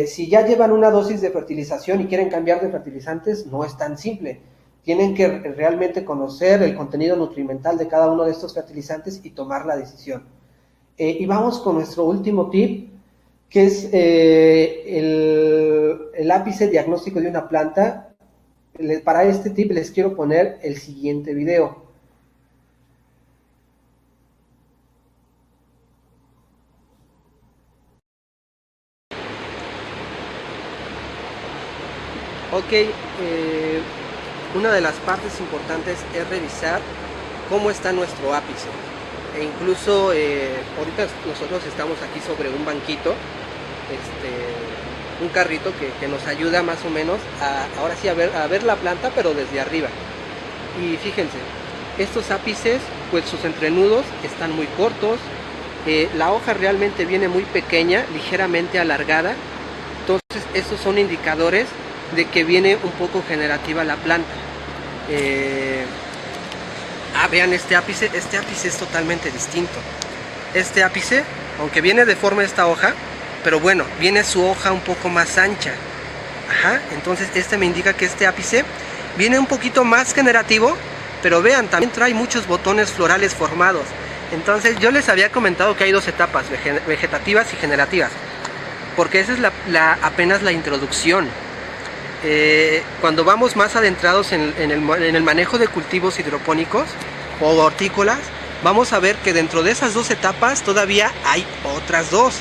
Si ya llevan una dosis de fertilización y quieren cambiar de fertilizantes, no es tan simple. Tienen que realmente conocer el contenido nutrimental de cada uno de estos fertilizantes y tomar la decisión. Y vamos con nuestro último tip, que es el ápice diagnóstico de una planta. Para este tip les quiero poner el siguiente video. Ok, una de las partes importantes es revisar cómo está nuestro ápice. e incluso ahorita nosotros estamos aquí sobre un banquito, un carrito que nos ayuda más o menos ahora sí a ver la planta, pero desde arriba. Y fíjense, estos ápices, pues sus entrenudos están muy cortos, la hoja realmente viene muy pequeña, ligeramente alargada. Entonces estos son indicadores de que viene un poco generativa la planta. Vean este ápice es totalmente distinto. Este ápice, aunque viene deforme esta hoja, pero bueno, viene su hoja un poco más ancha. Entonces me indica que este ápice viene un poquito más generativo, pero vean, también trae muchos botones florales formados. Entonces yo les había comentado que hay dos etapas, vegetativas y generativas, porque esa es apenas la introducción. Cuando vamos más adentrados en el manejo de cultivos hidropónicos o hortícolas, vamos a ver que dentro de esas dos etapas todavía hay otras dos.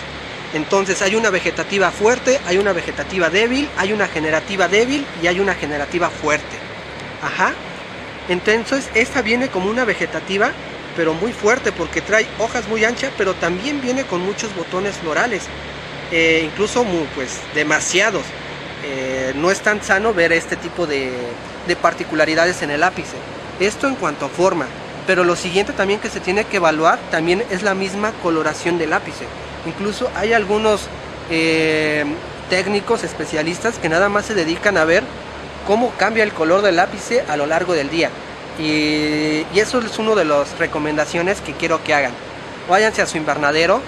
Entonces hay una vegetativa fuerte, hay una vegetativa débil, hay una generativa débil y hay una generativa fuerte. Entonces esta viene como una vegetativa, pero muy fuerte, porque trae hojas muy anchas, pero también viene con muchos botones florales, incluso pues demasiados. No es tan sano ver este tipo de particularidades en el ápice. Esto en cuanto a forma, pero lo siguiente también que se tiene que evaluar también es la misma coloración del ápice. Incluso hay algunos técnicos especialistas que nada más se dedican a ver cómo cambia el color del ápice a lo largo del día. Y eso es una de las recomendaciones que quiero que hagan. Váyanse a su invernadero,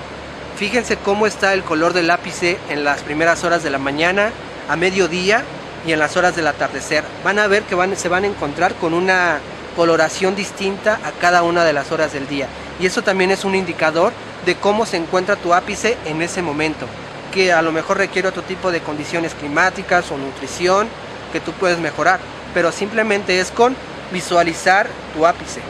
fíjense cómo está el color del ápice en las primeras horas de la mañana, a mediodía y en las horas del atardecer. Van a ver que se van a encontrar con una coloración distinta a cada una de las horas del día. Y eso también es un indicador de cómo se encuentra tu ápice en ese momento, que a lo mejor requiere otro tipo de condiciones climáticas o nutrición que tú puedes mejorar, pero simplemente es con visualizar tu ápice.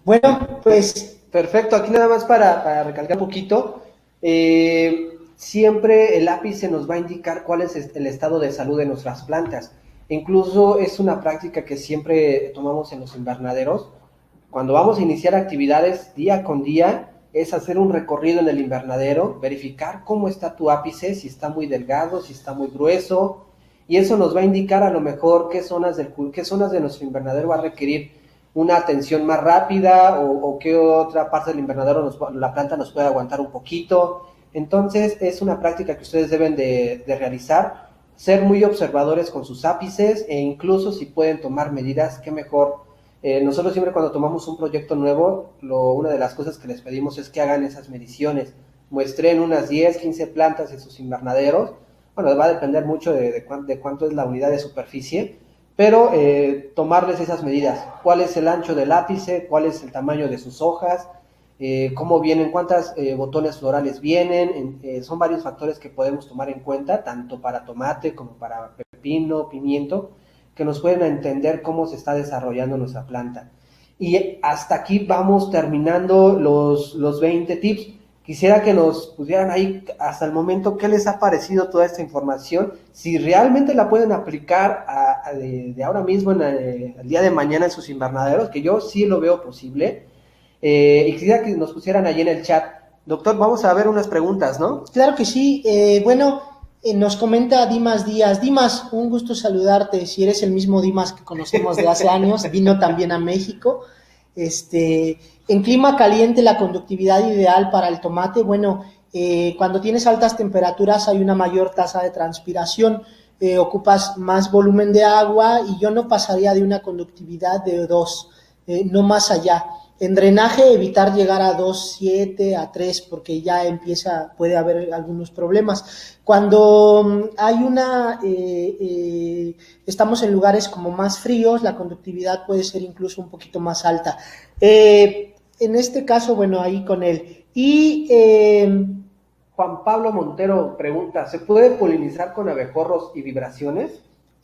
Bueno, pues perfecto, aquí nada más para recalcar un poquito, siempre el ápice nos va a indicar cuál es el estado de salud de nuestras plantas. Incluso es una práctica que siempre tomamos en los invernaderos. Cuando vamos a iniciar actividades día con día, es hacer un recorrido en el invernadero, verificar cómo está tu ápice, si está muy delgado, si está muy grueso, y eso nos va a indicar a lo mejor qué zonas de nuestro invernadero va a requerir una atención más rápida o qué otra parte del invernadero la planta nos puede aguantar un poquito. Entonces es una práctica que ustedes deben de realizar, ser muy observadores con sus ápices e incluso si pueden tomar medidas, qué mejor. Nosotros siempre cuando tomamos un proyecto nuevo, una de las cosas que les pedimos es que hagan esas mediciones, muestren unas 10, 15 plantas en sus invernaderos. Bueno, va a depender mucho de cuánto es la unidad de superficie, pero tomarles esas medidas, cuál es el ancho del ápice, cuál es el tamaño de sus hojas, cómo vienen, cuántos botones florales vienen, son varios factores que podemos tomar en cuenta, tanto para tomate como para pepino, pimiento, que nos pueden entender cómo se está desarrollando nuestra planta. Y hasta aquí vamos terminando los 20 tips. Quisiera que nos pudieran ahí hasta el momento qué les ha parecido toda esta información, si realmente la pueden aplicar de ahora mismo, el día de mañana en sus invernaderos, que yo sí lo veo posible. Y quisiera que nos pusieran allí en el chat. Doctor, vamos a ver unas preguntas, ¿no? Claro que sí. Nos comenta Dimas Díaz. Dimas, un gusto saludarte. Si eres el mismo Dimas que conocemos de hace años, vino también a México. En clima caliente, la conductividad ideal para el tomate, cuando tienes altas temperaturas hay una mayor tasa de transpiración, ocupas más volumen de agua y yo no pasaría de una conductividad de 2, no más allá. En drenaje, evitar llegar a 2,7, a 3, porque ya puede haber algunos problemas. Cuando hay estamos en lugares como más fríos, la conductividad puede ser incluso un poquito más alta. En este caso, ahí con él. Y Juan Pablo Montero pregunta, ¿se puede polinizar con abejorros y vibraciones?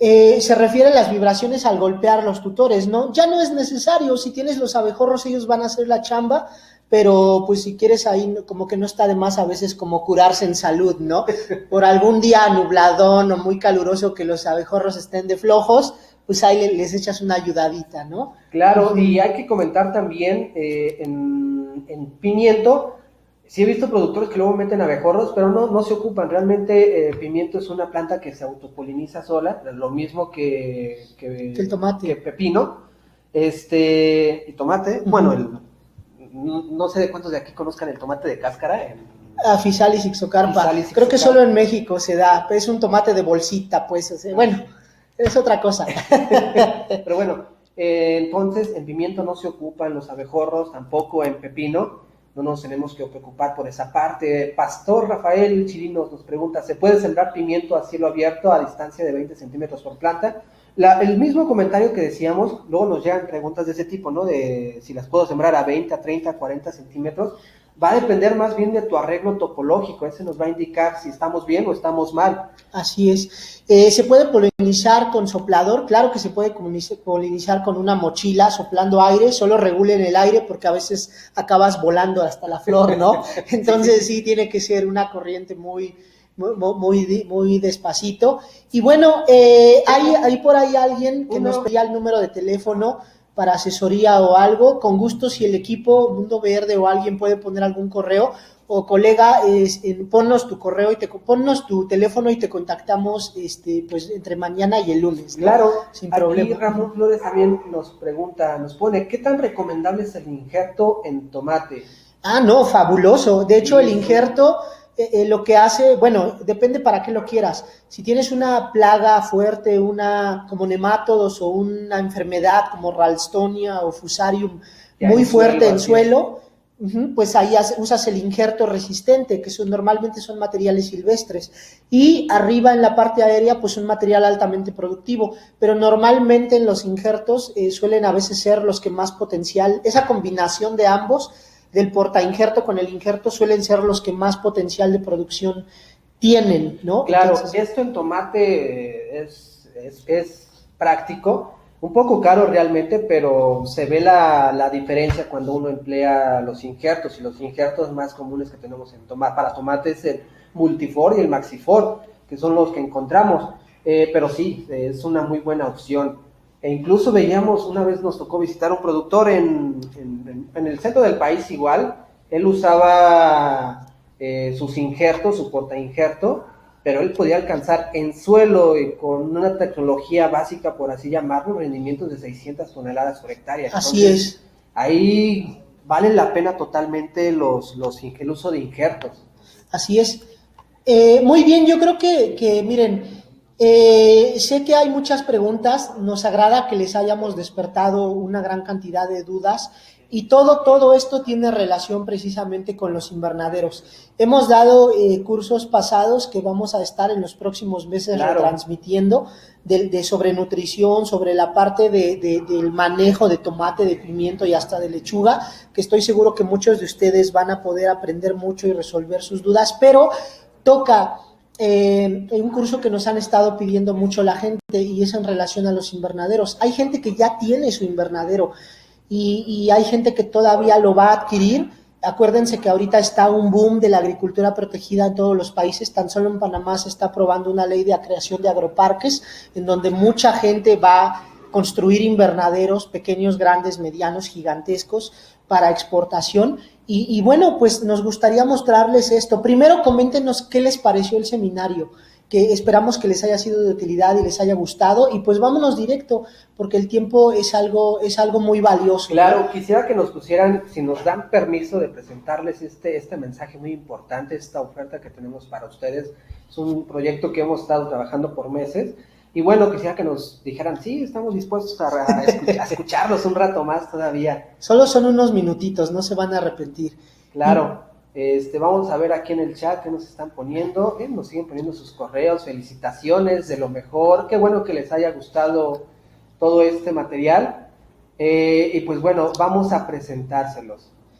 Se refiere a las vibraciones al golpear los tutores, ¿no? Ya no es necesario, si tienes los abejorros ellos van a hacer la chamba, pero pues si quieres ahí como que no está de más a veces como curarse en salud, ¿no? Por algún día nubladón o muy caluroso que los abejorros estén de flojos, pues ahí les echas una ayudadita, ¿no? Claro, y hay que comentar también en pimiento. Sí he visto productores que luego meten abejorros, pero no se ocupan. Realmente pimiento es una planta que se autopoliniza sola, lo mismo que el tomate. Que pepino, y tomate. Bueno, no sé de cuántos de aquí conozcan el tomate de cáscara. Physalis ixocarpa. Creo que solo en México se da. Es un tomate de bolsita, pues. O sea, bueno, es otra cosa. Pero bueno, entonces en pimiento no se ocupan los abejorros, tampoco en pepino. No nos tenemos que preocupar por esa parte. Pastor Rafael Chirinos nos pregunta, ¿se puede sembrar pimiento a cielo abierto a distancia de 20 centímetros por planta? El mismo comentario que decíamos, luego nos llegan preguntas de ese tipo, ¿no? De si las puedo sembrar a 20, a 30, a 40 centímetros. Va a depender más bien de tu arreglo topológico. Ese nos va a indicar si estamos bien o estamos mal. Así es. ¿Se puede polinizar con soplador? Claro que se puede polinizar con una mochila soplando aire. Solo regulen el aire porque a veces acabas volando hasta la flor, ¿no? Entonces sí tiene que ser una corriente muy despacito. Y bueno, hay por ahí alguien que nos pedía el número de teléfono para asesoría o algo. Con gusto, si el equipo Mundo Verde o alguien puede poner algún correo, o colega, ponnos tu correo ponnos tu teléfono y te contactamos pues entre mañana y el lunes, ¿no? Claro, sin problema. Aquí Ramón Flores también nos pone, ¿qué tan recomendable es el injerto en tomate? No, fabuloso. De hecho, el injerto lo que hace, bueno, depende para qué lo quieras. Si tienes una plaga fuerte, como nemátodos o una enfermedad como Ralstonia o Fusarium muy fuerte en suelo, pues ahí usas el injerto resistente, que normalmente son materiales silvestres, y arriba en la parte aérea pues un material altamente productivo, pero normalmente en los injertos suelen a veces ser los que más potencial, esa combinación de ambos, del portainjerto con el injerto, suelen ser los que más potencial de producción tienen, ¿no? Claro, entonces, esto en tomate es práctico, un poco caro realmente, pero se ve la diferencia cuando uno emplea los injertos, y los injertos más comunes que tenemos para tomate es el Multifor y el Maxifor, que son los que encontramos, pero sí, es una muy buena opción. E incluso veíamos, una vez nos tocó visitar un productor en el centro del país igual, él usaba sus injertos, su portainjerto, pero él podía alcanzar en suelo y con una tecnología básica, por así llamarlo, rendimientos de 600 toneladas por hectárea. Entonces, así es. Ahí vale la pena totalmente el uso de injertos. Así es. Muy bien, yo creo que miren, sé que hay muchas preguntas, nos agrada que les hayamos despertado una gran cantidad de dudas, y todo esto tiene relación precisamente con los invernaderos. Hemos dado cursos pasados que vamos a estar en los próximos meses retransmitiendo sobre nutrición, sobre la parte del manejo de tomate, de pimiento y hasta de lechuga, que estoy seguro que muchos de ustedes van a poder aprender mucho y resolver sus dudas, pero toca un curso que nos han estado pidiendo mucho la gente, y es en relación a los invernaderos. Hay gente que ya tiene su invernadero y hay gente que todavía lo va a adquirir. Acuérdense que ahorita está un boom de la agricultura protegida en todos los países. Tan solo en Panamá se está aprobando una ley de creación de agroparques, en donde mucha gente va a construir invernaderos pequeños, grandes, medianos, gigantescos, para exportación. Y bueno, pues nos gustaría mostrarles esto. Primero, coméntenos qué les pareció el seminario, que esperamos que les haya sido de utilidad y les haya gustado, y pues vámonos directo, porque el tiempo es algo muy valioso. Claro, quisiera que nos pusieran, si nos dan permiso de presentarles este mensaje muy importante, esta oferta que tenemos para ustedes. Es un proyecto que hemos estado trabajando por meses, y bueno, quisiera que nos dijeran, sí, estamos dispuestos a escucharlos un rato más todavía. Solo son unos minutitos, no se van a arrepentir. Claro. Vamos a ver aquí en el chat qué nos están poniendo, nos siguen poniendo sus correos, felicitaciones, de lo mejor, qué bueno que les haya gustado todo este material, y pues bueno, vamos a presentárselos.